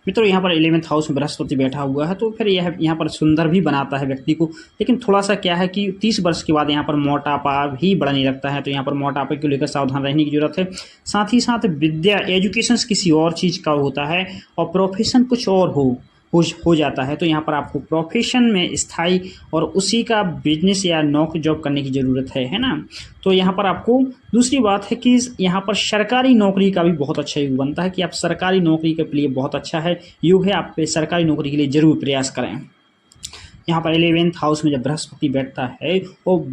मित्रों, यहाँ पर 11th हाउस में बृहस्पति बैठा हुआ है, तो फिर यह यहाँ पर सुंदर भी बनाता है व्यक्ति को, लेकिन थोड़ा सा क्या है कि 30 वर्ष के बाद यहाँ पर मोटापा भी बढ़ने लगता है, तो यहाँ पर मोटापे को लेकर सावधान रहने की जरूरत है। साथ ही साथ विद्या एजुकेशन किसी और चीज़ का होता है और प्रोफेशन कुछ और हो जाता है, तो यहाँ पर आपको प्रोफेशन में स्थायी और उसी का बिजनेस या नौकरी जॉब करने की ज़रूरत है ना। तो यहाँ पर आपको दूसरी बात है कि यहाँ पर सरकारी नौकरी का भी बहुत अच्छा योग बनता है कि आप सरकारी नौकरी के लिए बहुत अच्छा है योग है, आप सरकारी नौकरी के लिए ज़रूर प्रयास करें। यहाँ पर 11th हाउस में जब बृहस्पति बैठता है वो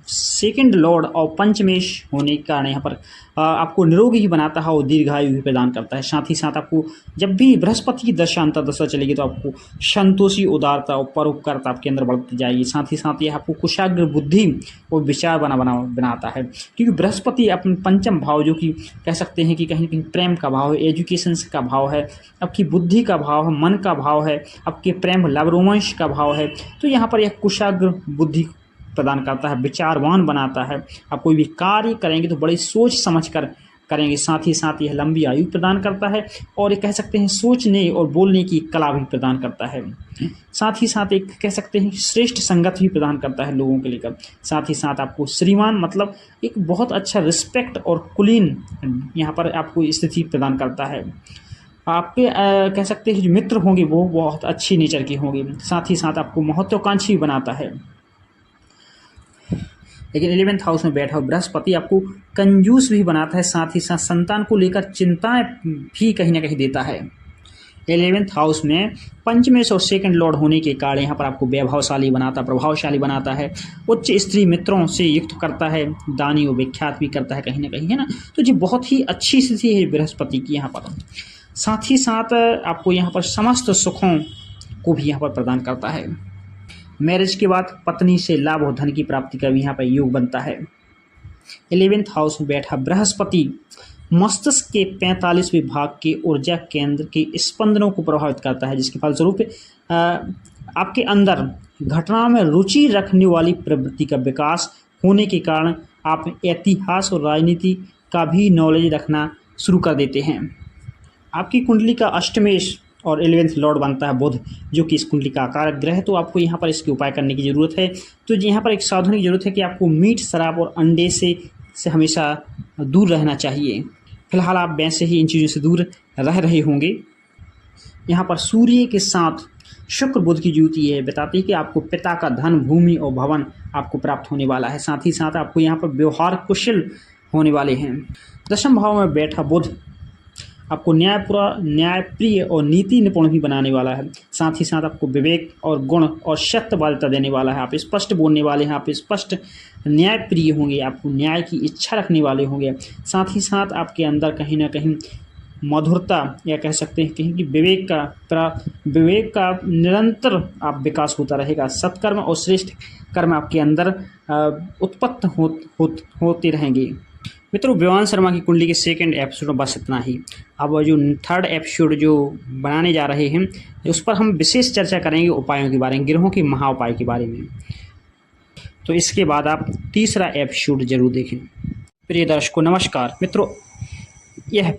सेकंड लॉर्ड और पंचमेश होने के कारण यहाँ पर आपको निरोगी ही बनाता है और दीर्घायु भी प्रदान करता है। साथ ही साथ आपको जब भी बृहस्पति की दशा अंतर्दशा चलेगी तो आपको संतोषी, उदारता और परोपकारता आपके अंदर बढ़ती जाएगी। साथ ही साथ यह आपको कुशाग्र बुद्धि और विचार बनाता है, क्योंकि बृहस्पति अपने पंचम भाव जो कि कह सकते हैं कि कहीं कहीं प्रेम का भाव है, एजुकेशन का भाव है, आपकी बुद्धि का भाव है, मन का भाव है, आपके प्रेम लव रोमांस का भाव है, तो यहाँ पर यह कुशाग्र बुद्धि प्रदान करता है, विचारवान बनाता है। आप कोई भी कार्य करेंगे तो बड़ी सोच समझ कर करेंगे। साथ ही साथ यह लंबी आयु प्रदान करता है और एक कह सकते हैं सोचने और बोलने की कला भी प्रदान करता है। साथ ही साथ एक कह सकते हैं श्रेष्ठ संगत भी प्रदान करता है लोगों के लेकर। साथ ही साथ आपको श्रीमान मतलब एक बहुत अच्छा रिस्पेक्ट और कुलीन यहाँ पर आपको स्थिति प्रदान करता है। आपके कह सकते हैं जो मित्र होंगे वो बहुत अच्छी नेचर के होंगे। साथ ही साथ आपको महत्वाकांक्षी बनाता है। लेकिन 11th हाउस में बैठा हुआ बृहस्पति आपको कंजूस भी बनाता है, साथ ही साथ संतान को लेकर चिंताएं भी कहीं ना कहीं देता है। 11th हाउस में पंचमेश और सेकंड लॉर्ड होने के कारण यहाँ पर आपको वैभवशाली बनाता, प्रभावशाली बनाता है, उच्च स्त्री मित्रों से युक्त करता है, दानी और विख्यात भी करता है कहीं ना कहीं, है ना। तो ये बहुत ही अच्छी स्थिति है बृहस्पति की यहाँ पर। साथ ही साथ आपको यहाँ पर समस्त सुखों को भी यहाँ पर प्रदान करता है। मैरिज के बाद पत्नी से लाभ और धन की प्राप्ति का भी यहाँ पर योग बनता है। 11th हाउस में बैठा बृहस्पति मस्तिष्क के 45वें भाग के ऊर्जा केंद्र के स्पंदनों को प्रभावित करता है, जिसके फलस्वरूप आपके अंदर घटनाओं में रुचि रखने वाली प्रवृत्ति का विकास होने के कारण आप इतिहास और राजनीति का भी नॉलेज रखना शुरू कर देते हैं। आपकी कुंडली का अष्टमेश और 11th लॉर्ड बनता है बुध, जो कि इस कुंडली का आकार ग्रह है, तो आपको यहाँ पर इसके उपाय करने की ज़रूरत है। तो यहाँ पर एक सावधानी की जरूरत है कि आपको मीट, शराब और अंडे से हमेशा दूर रहना चाहिए। फिलहाल आप वैसे ही इन चीज़ों से दूर रह रहे होंगे। यहाँ पर सूर्य के साथ शुक्र बुध की युति है, बताती है कि आपको पिता का धन, भूमि और भवन आपको प्राप्त होने वाला है। साथ ही साथ आपको यहाँ पर व्यवहार कुशल होने वाले हैं। दशम भाव में बैठा बुध आपको न्यायप्रिय और नीति निपुण भी बनाने वाला है। साथ ही साथ आपको विवेक और गुण और सत्यवादिता देने वाला है। आप स्पष्ट बोलने वाले हैं, आप स्पष्ट न्यायप्रिय होंगे, आपको न्याय की इच्छा रखने वाले होंगे। साथ ही साथ आपके अंदर कहीं ना कहीं मधुरता या कह सकते हैं कहीं कि विवेक का निरंतर आप विकास होता रहेगा। सत्कर्म और श्रेष्ठ कर्म आपके अंदर उत्पन्न होते रहेंगे। मित्रों, विवान शर्मा की कुंडली के सेकंड एपिसोड में बस इतना ही। अब जो थर्ड एपिसोड जो बनाने जा रहे हैं उस पर हम विशेष चर्चा करेंगे उपायों के बारे में, ग्रहों के महा उपाय के बारे में। तो इसके बाद आप तीसरा एपिसोड जरूर देखें। प्रिय दर्शकों नमस्कार। मित्रों, यह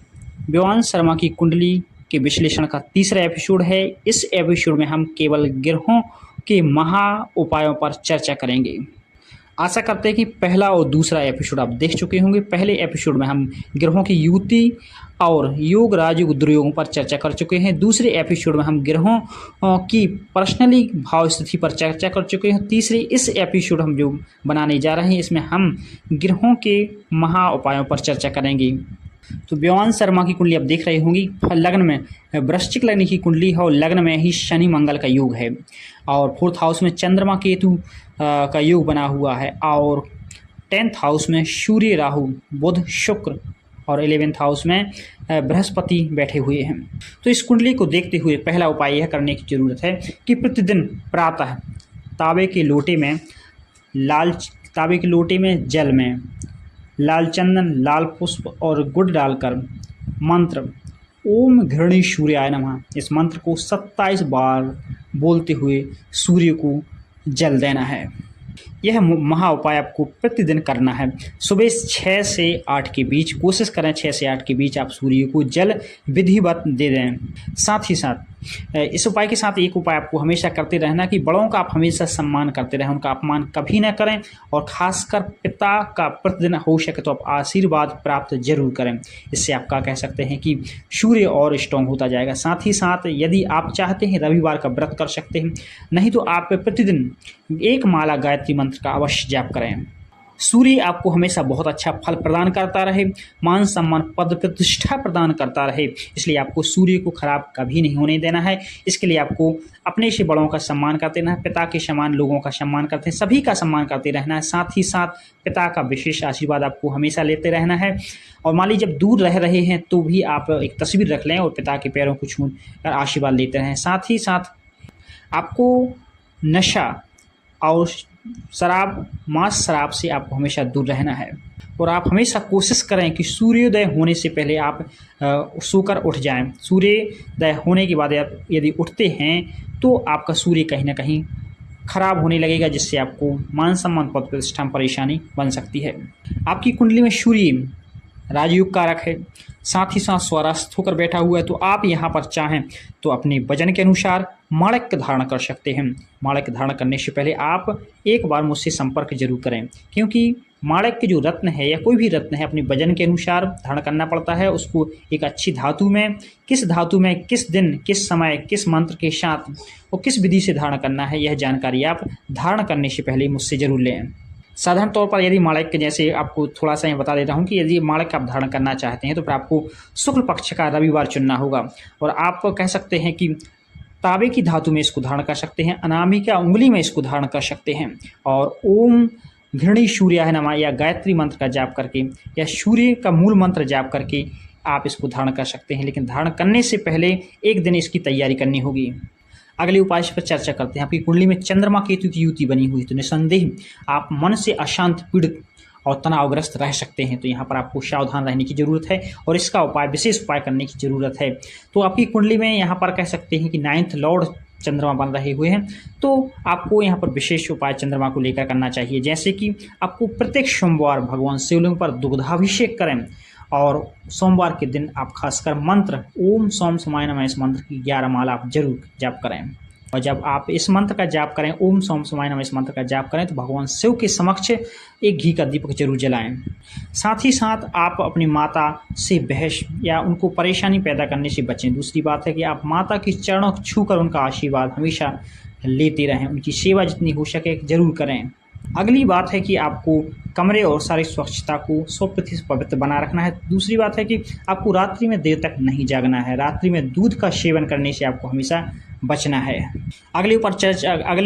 विवान शर्मा की कुंडली के विश्लेषण का तीसरा एपिसोड है। इस एपिसोड में हम केवल ग्रहों के महा उपायों पर चर्चा करेंगे। आशा करते हैं कि पहला और दूसरा एपिसोड आप देख चुके होंगे। पहले एपिसोड में हम ग्रहों की युति और योग राजयोग दुर्योगों पर चर्चा कर चुके हैं। दूसरे एपिसोड में हम ग्रहों की पर्सनली भाव स्थिति पर चर्चा कर चुके हैं। तीसरे इस एपिसोड हम जो बनाने जा रहे हैं इसमें हम ग्रहों के महा उपायों पर चर्चा करेंगे। तो विवान शर्मा की कुंडली आप देख रहे होंगी। लग्न में वृश्चिक लग्न की कुंडली है और लग्न में ही शनि मंगल का योग है और 4th हाउस में चंद्रमा केतु का योग बना हुआ है और 10th हाउस में सूर्य राहु बुध शुक्र और 11th हाउस में बृहस्पति बैठे हुए हैं। तो इस कुंडली को देखते हुए पहला उपाय यह करने की जरूरत है कि प्रतिदिन प्रातः तांबे के लोटे में जल में लाल चंदन, लाल पुष्प और गुड़ डालकर मंत्र ओम घृणी सूर्याय नमः इस मंत्र को 27 बार बोलते हुए सूर्य को जल देना है। यह महा उपाय आपको प्रतिदिन करना है। सुबह 6 से 8 के बीच कोशिश करें, 6 से 8 के बीच आप सूर्य को जल विधिवत दे दें। साथ ही साथ इस उपाय के साथ एक उपाय आपको हमेशा करते रहना कि बड़ों का आप हमेशा सम्मान करते रहें, उनका अपमान कभी न करें और खासकर पिता का प्रतिदिन हो सके तो आप आशीर्वाद प्राप्त जरूर करें। इससे आपका कह सकते हैं कि सूर्य और स्ट्रॉन्ग होता जाएगा। साथ ही साथ यदि आप चाहते हैं रविवार का व्रत कर सकते हैं, नहीं तो आप प्रतिदिन एक माला गायत्री मंत्र का अवश्य जाप करें। सूर्य आपको हमेशा बहुत अच्छा फल प्रदान करता रहे, मान सम्मान पद प्रतिष्ठा प्रदान करता रहे, इसलिए आपको सूर्य को खराब कभी नहीं होने देना है। इसके लिए आपको अपने से बड़ों का सम्मान करते रहना है, पिता के समान लोगों का सम्मान करते हैं, सभी का सम्मान करते रहना है। साथ ही साथ पिता का विशेष आशीर्वाद आपको हमेशा लेते रहना है। और मान लीजिए जब दूर रह रहे हैं तो भी आप एक तस्वीर रख लें और पिता के पैरों को छू कर आशीर्वाद लेते रहें। साथ ही साथ आपको नशा और शराब, मांस शराब से आपको हमेशा दूर रहना है और आप हमेशा कोशिश करें कि सूर्योदय होने से पहले आप सोकर उठ जाएं। सूर्योदय होने के बाद आप यदि उठते हैं तो आपका सूर्य कहीं ना कहीं खराब होने लगेगा, जिससे आपको मान सम्मान पद प्रतिष्ठा में परेशानी बन सकती है। आपकी कुंडली में सूर्य राजयोग कारक है, साथ ही साथ स्वरास्त होकर बैठा हुआ है, तो आप यहाँ पर चाहें तो अपने वजन के अनुसार माणिक्य धारण कर सकते हैं। माणिक्य धारण करने से पहले आप एक बार मुझसे संपर्क जरूर करें, क्योंकि माणिक्य जो रत्न है या कोई भी रत्न है अपने वजन के अनुसार धारण करना पड़ता है। उसको एक अच्छी धातु में, किस धातु में, किस दिन, किस समय, किस मंत्र के साथ और किस विधि से धारण करना है, यह जानकारी आप धारण करने से पहले मुझसे जरूर लें। साधारण तौर पर यदि माणिक्य, जैसे आपको थोड़ा सा मैं बता देता हूँ कि यदि माणिक्य आप धारण करना चाहते हैं तो फिर आपको शुक्ल पक्ष का रविवार चुनना होगा और आप कह सकते हैं कि तांबे की धातु में इसको धारण कर सकते हैं, अनामिका उंगली में इसको धारण कर सकते हैं और ओम घृणी सूर्याय नमः या गायत्री मंत्र का जाप करके या सूर्य का मूल मंत्र जाप करके आप इसको धारण कर सकते हैं। लेकिन धारण करने से पहले एक दिन इसकी तैयारी करनी होगी। अगले उपाय पर चर्चा करते हैं। आपकी कुंडली में चंद्रमा केतु की युति बनी हुई तो निसंदेह आप मन से अशांत, पीड़ित और तनावग्रस्त रह सकते हैं, तो यहाँ पर आपको सावधान रहने की जरूरत है और इसका उपाय, विशेष उपाय करने की जरूरत है। तो आपकी कुंडली में यहाँ पर कह सकते हैं कि 9th लॉर्ड चंद्रमा बन रहे हुए हैं, तो आपको यहाँ पर विशेष उपाय चंद्रमा को लेकर करना चाहिए। जैसे कि आपको प्रत्येक सोमवार भगवान शिवलिंग पर दुग्धाभिषेक करें और सोमवार के दिन आप खासकर मंत्र ओम सोम समाय नमः इस मंत्र की 11 माला आप जरूर जाप करें। और जब आप इस मंत्र का जाप करें, ओम सोम समाय नमः इस मंत्र का जाप करें, तो भगवान शिव के समक्ष एक घी का दीपक जरूर जलाएं। साथ ही साथ आप अपनी माता से बहस या उनको परेशानी पैदा करने से बचें। दूसरी बात है कि आप माता के चरणों को छूकर उनका आशीर्वाद हमेशा लेते रहें, उनकी सेवा जितनी हो सके जरूर करें। अगली बात है कि आपको कमरे और सारी स्वच्छता को 100% पवित्र बना रखना है। दूसरी बात है कि आपको रात्रि में देर तक नहीं जागना है, रात्रि में दूध का सेवन करने से आपको हमेशा बचना है। अगले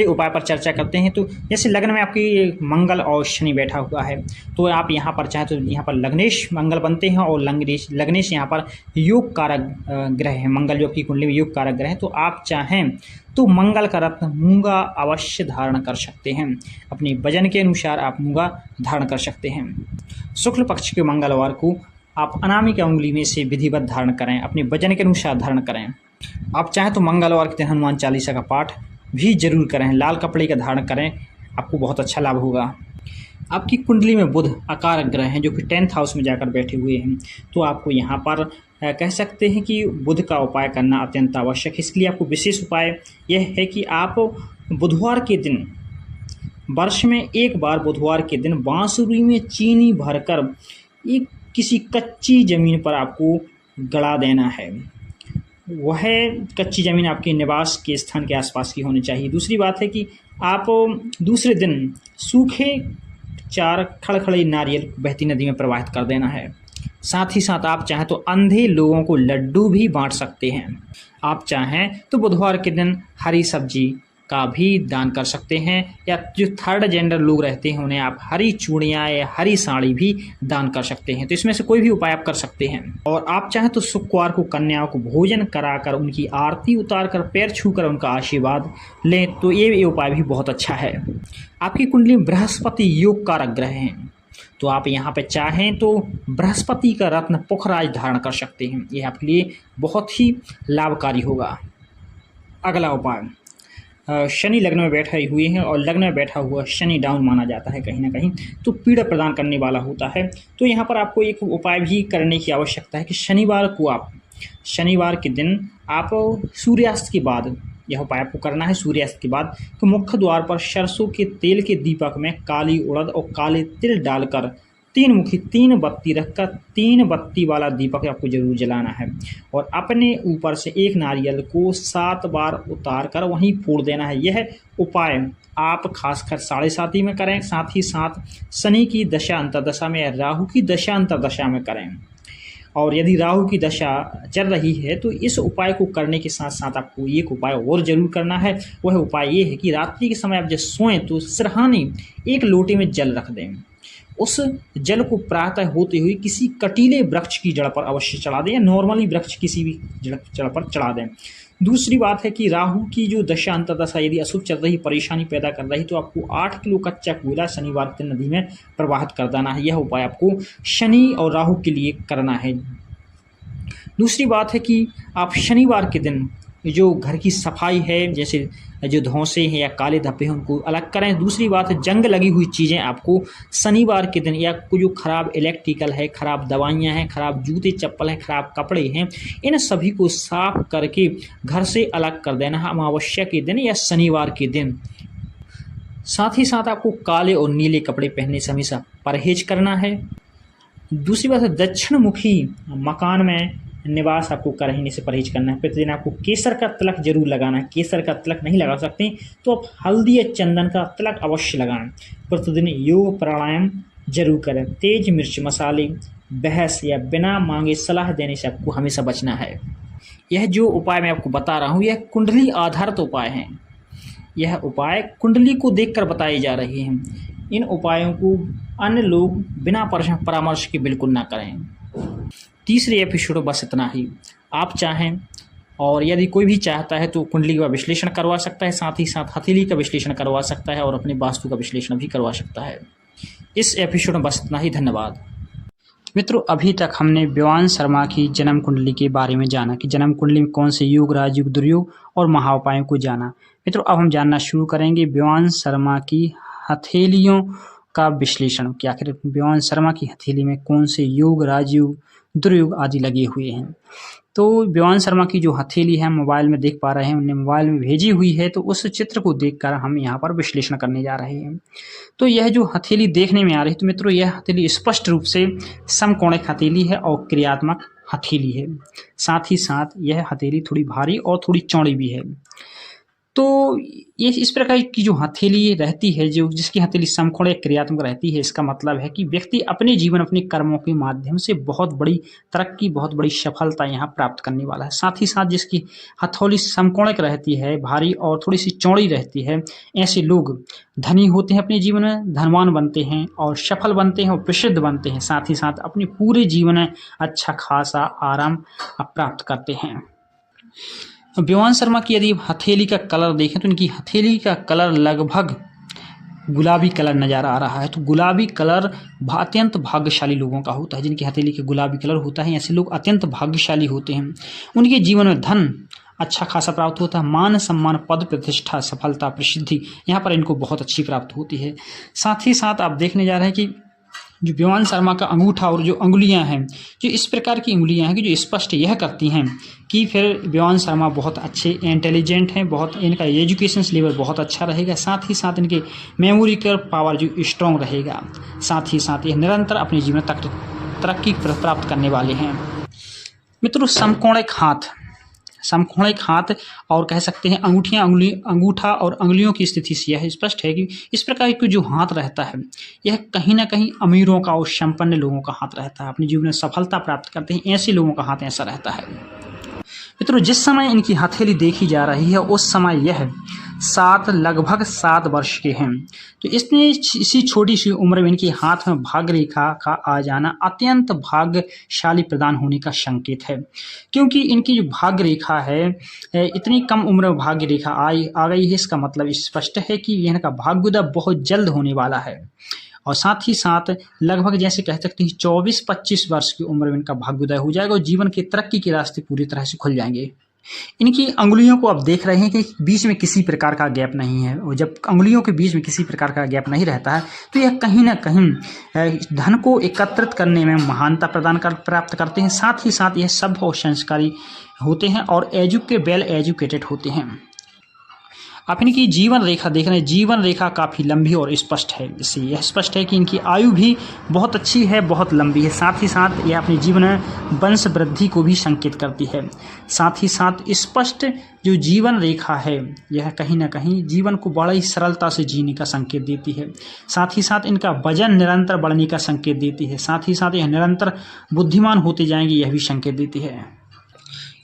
उपाय पर चर्चा करते हैं। तो जैसे लग्न में आपकी मंगल और शनि बैठा हुआ है, तो आप यहाँ पर चाहें तो यहाँ पर लग्नेश मंगल बनते हैं और लग्नेश यहाँ पर योग कारक ग्रह है। मंगल जो आपकी कुंडली में योग कारक ग्रह है, तो आप चाहें तो मंगल का रत्न मूंगा अवश्य धारण कर सकते हैं। अपने वजन के अनुसार आप मूंगा धारण कर सकते हैं। शुक्ल पक्ष के मंगलवार को आप अनामिका उंगली में से विधिवत धारण करें, अपने वजन के अनुसार धारण करें। आप चाहें तो मंगलवार के दिन हनुमान चालीसा का पाठ भी जरूर करें, लाल कपड़े का धारण करें, आपको बहुत अच्छा लाभ होगा। आपकी कुंडली में बुध अकारक ग्रह हैं जो कि 10th हाउस में जाकर बैठे हुए हैं, तो आपको यहाँ पर कह सकते हैं कि बुध का उपाय करना अत्यंत आवश्यक है। इसके लिए आपको विशेष उपाय यह है कि आप बुधवार के दिन, वर्ष में एक बार बुधवार के दिन बांसुरी में चीनी भरकर एक किसी कच्ची ज़मीन पर आपको गड़ा देना है। वह कच्ची ज़मीन आपके निवास के स्थान के आसपास की होनी चाहिए। दूसरी बात है कि आप दूसरे दिन सूखे 4 खड़खड़े नारियल बहती नदी में प्रवाहित कर देना है। साथ ही साथ आप चाहें तो अंधे लोगों को लड्डू भी बांट सकते हैं। आप चाहें तो बुधवार के दिन हरी सब्जी का भी दान कर सकते हैं, या जो थर्ड जेंडर लोग रहते हैं उन्हें आप हरी चूड़ियाँ या हरी साड़ी भी दान कर सकते हैं। तो इसमें से कोई भी उपाय आप कर सकते हैं। और आप चाहें तो शुक्रवार को कन्याओं को भोजन कराकर उनकी आरती उतारकर पैर छूकर उनका आशीर्वाद लें, तो ये उपाय भी बहुत अच्छा है। आपकी कुंडली में बृहस्पति योग कारक ग्रह हैं, तो आप यहाँ पे चाहें तो बृहस्पति का रत्न पुखराज धारण कर सकते हैं, यह आपके लिए बहुत ही लाभकारी होगा। अगला उपाय, शनि लग्न में बैठे हुए हैं और लग्न में बैठा हुआ शनि डाउन माना जाता है कहीं ना कहीं, तो पीड़ा प्रदान करने वाला होता है। तो यहाँ पर आपको एक उपाय भी करने की आवश्यकता है कि शनिवार के दिन आप सूर्यास्त के बाद, यह उपाय आपको करना है सूर्यास्त के बाद, तो मुख्य द्वार पर सरसों के तेल के दीपक में काली उड़द और काले तिल डालकर 3 मुखी 3 बत्ती रखकर 3 बत्ती वाला दीपक आपको जरूर जलाना है और अपने ऊपर से एक नारियल को 7 बार उतार कर वहीं फोड़ देना है। यह उपाय आप खासकर 7:30 में करें, साथ ही साथ शनि की दशा अंतर्दशा में या राहु की दशा अंतर्दशा में करें। और यदि राहु की दशा चल रही है तो इस उपाय को करने के साथ साथ आपको एक उपाय और जरूर करना है। वह उपाय ये है कि रात्रि के समय आप जब सोएं तो सिरहाने एक लोटे में जल रख दें। उस जल को प्रातः होते हुए किसी कटीले वृक्ष की जड़ पर अवश्य चढ़ा दें या नॉर्मली वृक्ष किसी भी जड़ पर चढ़ा दें। दूसरी बात है कि राहु की जो दशा अंतर्दशा यदि अशुभ चल रही, परेशानी पैदा कर रही, तो आपको 8 किलो कच्चा कोयला शनिवार के दिन नदी में प्रवाहित कर देना है। यह उपाय आपको शनि और राहु के लिए करना है। दूसरी बात है कि आप शनिवार के दिन जो घर की सफाई है, जैसे जो धौंसे हैं या काले धब्बे हैं, उनको अलग करें। दूसरी बात है, जंग लगी हुई चीज़ें आपको शनिवार के दिन, या जो खराब इलेक्ट्रिकल है, खराब दवाइयाँ हैं, खराब जूते चप्पल हैं, खराब कपड़े हैं, इन सभी को साफ करके घर से अलग कर देना है अमावस्या के दिन या शनिवार के दिन। साथ ही साथ आपको काले और नीले कपड़े पहनने से हमेशा परहेज करना है। दूसरी बात है, दक्षिण मुखी मकान में निवास आपको करने से परहेज करना है। प्रतिदिन आपको केसर का तिलक जरूर लगाना है। केसर का तिलक नहीं लगा सकते तो आप हल्दी या चंदन का तिलक अवश्य लगाएं। प्रतिदिन योग प्राणायाम जरूर करें। तेज मिर्च मसाले, बहस या बिना मांगे सलाह देने से आपको हमेशा बचना है। यह जो उपाय मैं आपको बता रहा हूँ यह कुंडली आधारित उपाय हैं। यह उपाय कुंडली को देखकर बताए जा रहे हैं। इन उपायों को अन्य लोग बिना परामर्श के बिल्कुल ना करें। तीसरे एपिसोड बस इतना ही। आप चाहें और यदि कोई भी चाहता है तो कुंडली का विश्लेषण करवा सकता है, साथ ही साथ हथेली का विश्लेषण करवा सकता है और अपने वास्तु का विश्लेषण भी करवा सकता है। इस एपिसोड में बस इतना ही। धन्यवाद मित्रों। अभी तक हमने विवान शर्मा की जन्म कुंडली के बारे में जाना कि जन्म कुंडली में कौन से योग, राजयोग, दुर्योग और महाउपायों को जाना। मित्रों, अब हम जानना शुरू करेंगे विवान शर्मा की हथेलियों का विश्लेषण कि आखिर विवान शर्मा की हथेली में कौन से योग, राजयोग, दुर्योग आदि लगे हुए हैं। तो विवान शर्मा की जो हथेली है मोबाइल में देख पा रहे हैं, उन्हें मोबाइल में भेजी हुई है, तो उस चित्र को देखकर हम यहाँ पर विश्लेषण करने जा रहे हैं। तो यह जो हथेली देखने में आ रही है, तो मित्रों यह हथेली स्पष्ट रूप से समकोणिक हथेली है और क्रियात्मक हथेली है। साथ ही साथ यह हथेली थोड़ी भारी और थोड़ी चौड़ी भी है। तो ये इस प्रकार की जो हथेली रहती है, जो जिसकी हथेली समकोण क्रियात्मक रहती है, इसका मतलब है कि व्यक्ति अपने जीवन, अपने कर्मों के माध्यम से बहुत बड़ी तरक्की, बहुत बड़ी सफलता यहाँ प्राप्त करने वाला है। साथ ही साथ जिसकी हथेली समकोणिक रहती है, भारी और थोड़ी सी चौड़ी रहती है, ऐसे लोग धनी होते हैं, अपने जीवन में धनवान बनते हैं और सफल बनते हैं और प्रसिद्ध बनते हैं। साथ ही साथ अपने पूरे जीवन में अच्छा खासा आराम प्राप्त करते हैं। विवान शर्मा की यदि हथेली का कलर देखें तो इनकी हथेली का कलर लगभग गुलाबी कलर नज़र आ रहा है। तो गुलाबी कलर अत्यंत भाग्यशाली लोगों का होता है। जिनकी हथेली के गुलाबी कलर होता है, ऐसे लोग अत्यंत भाग्यशाली होते हैं। उनके जीवन में धन अच्छा खासा प्राप्त होता है, मान सम्मान, पद प्रतिष्ठा, सफलता, प्रसिद्धि यहाँ पर इनको बहुत अच्छी प्राप्त होती है। साथ ही साथ आप देखने जा रहे हैं कि जो विवान शर्मा का अंगूठा और जो अंगुलियां हैं, जो इस प्रकार की अंगुलियां हैं कि जो स्पष्ट यह करती हैं कि फिर विवान शर्मा बहुत अच्छे इंटेलिजेंट हैं, बहुत इनका एजुकेशन लेवल बहुत अच्छा रहेगा। साथ ही साथ इनके मेमोरी का पावर जो स्ट्रॉन्ग रहेगा। साथ ही साथ ये निरंतर अपने जीवन तक तरक्की प्राप्त करने वाले हैं। मित्रों, समकोणिक हाथ और कह सकते हैं अंगूठा और अंगुलियों की स्थिति से यह स्पष्ट है कि इस प्रकार की जो हाथ रहता है यह कहीं ना कहीं अमीरों का और संपन्न लोगों का हाथ रहता है। अपने जीवन में सफलता प्राप्त करते हैं ऐसे लोगों का हाथ ऐसा रहता है। मित्रों, जिस समय इनकी हथेली देखी जा रही है उस समय यह लगभग 7 वर्ष के हैं। तो इसने इसी छोटी सी उम्र में इनके हाथ में भाग्य रेखा का आ जाना अत्यंत भाग्यशाली प्रदान होने का संकेत है। क्योंकि इनकी जो भाग्य रेखा है, इतनी कम उम्र में भाग्य रेखा आ गई है, इसका मतलब स्पष्ट है कि इनका भाग्योदय बहुत जल्द होने वाला है और साथ ही साथ लगभग जैसे कह सकते हैं 24-25 वर्ष की उम्र में इनका भाग्योदय हो जाएगा और जीवन की तरक्की के रास्ते पूरी तरह से खुल जाएंगे। इनकी अंगुलियों को आप देख रहे हैं कि बीच में किसी प्रकार का गैप नहीं है, और जब अंगुलियों के बीच में किसी प्रकार का गैप नहीं रहता है तो यह कहीं ना कहीं धन को एकत्रित करने में महानता प्राप्त करते हैं। साथ ही साथ यह सभ्य और संस्कारी होते हैं और वेल एजुकेटेड होते हैं। आप इनकी जीवन रेखा देख रहे हैं, जीवन रेखा काफ़ी लंबी और स्पष्ट है। इससे यह स्पष्ट है कि इनकी आयु भी बहुत अच्छी है, बहुत लंबी है। साथ ही साथ यह अपने जीवन में वंश वृद्धि को भी संकेत करती है। साथ ही साथ स्पष्ट जो जीवन रेखा है यह कहीं ना कहीं जीवन को बड़ा ही सरलता से जीने का संकेत देती है। साथ ही साथ इनका वजन निरंतर बढ़ने का संकेत देती है। साथ ही साथ यह निरंतर बुद्धिमान होते जाएंगे, यह भी संकेत देती है।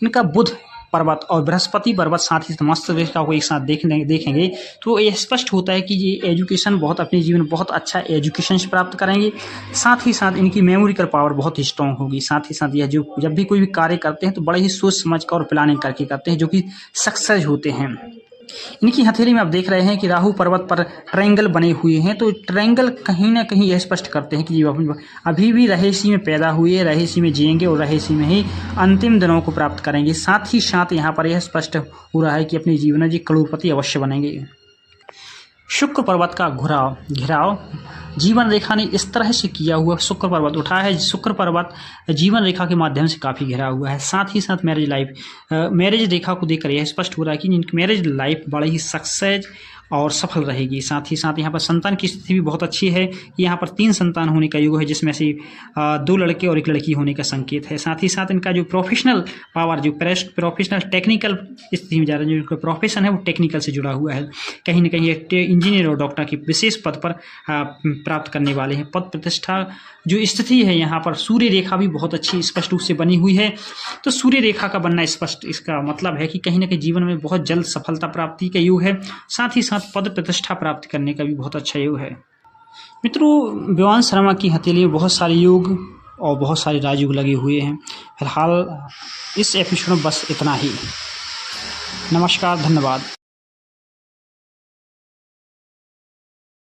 इनका बुध पर्वत और बृहस्पति पर्वत साथ ही मस्त रेखा को एक साथ देखेंगे तो ये स्पष्ट होता है कि ये एजुकेशन बहुत अपने जीवन में बहुत अच्छा एजुकेशन प्राप्त करेंगे। साथ ही साथ इनकी मेमोरिकल पावर बहुत ही स्ट्रॉन्ग होगी। साथ ही साथ यह जो जब भी कोई भी कार्य करते हैं तो बड़े ही सोच समझ कर और प्लानिंग करके करते हैं, जो कि सक्सेस होते हैं। इनकी हथेली में आप देख रहे हैं कि राहु पर्वत पर ट्रायंगल बने हुए हैं, तो ट्रायंगल कहीं ना कहीं यह स्पष्ट करते हैं कि ये अभी भी रहेसी में पैदा हुए, रहेसी में जिएंगे और रहेसी में ही अंतिम दिनों को प्राप्त करेंगे। साथ ही साथ यहाँ पर यह स्पष्ट हो रहा है कि अपने जीवन में जी करोड़पति अवश्य बनेंगे। शुक्र पर्वत का घिराव जीवन रेखा ने इस तरह से किया हुआ शुक्र पर्वत उठा है। शुक्र पर्वत जीवन रेखा के माध्यम से काफ़ी घिरा हुआ है। साथ ही साथ मैरिज रेखा को देखकर यह स्पष्ट हो रहा है कि इनकी मैरिज लाइफ बड़ा ही सक्सेस और सफल रहेगी। साथ ही साथ यहाँ पर संतान की स्थिति भी बहुत अच्छी है। यहाँ पर 3 संतान होने का योग है, जिसमें से 2 लड़के और 1 लड़की होने का संकेत है। साथ ही साथ इनका जो प्रोफेशनल पावर, जो प्रोफेशनल टेक्निकल स्थिति में जा रहा है, जो इनका प्रोफेशन है वो टेक्निकल से जुड़ा हुआ है। कहीं ना कहीं एक इंजीनियर और डॉक्टर की विशेष पद पर प्राप्त करने वाले हैं। पद प्रतिष्ठा जो स्थिति है यहाँ पर सूर्य रेखा भी बहुत अच्छी स्पष्ट रूप से बनी हुई है। तो सूर्य रेखा का बनना स्पष्ट इसका मतलब है कि कहीं ना कहीं जीवन में बहुत जल्द सफलता प्राप्ति का योग है। साथ ही साथ पद प्रतिष्ठा प्राप्त करने का भी बहुत अच्छा योग है। मित्रों, बेवांश शर्मा की हथेली में बहुत सारे योग और बहुत सारे राजयोग लगे हुए हैं। फिलहाल इस एपिसोड में बस इतना ही। नमस्कार, धन्यवाद।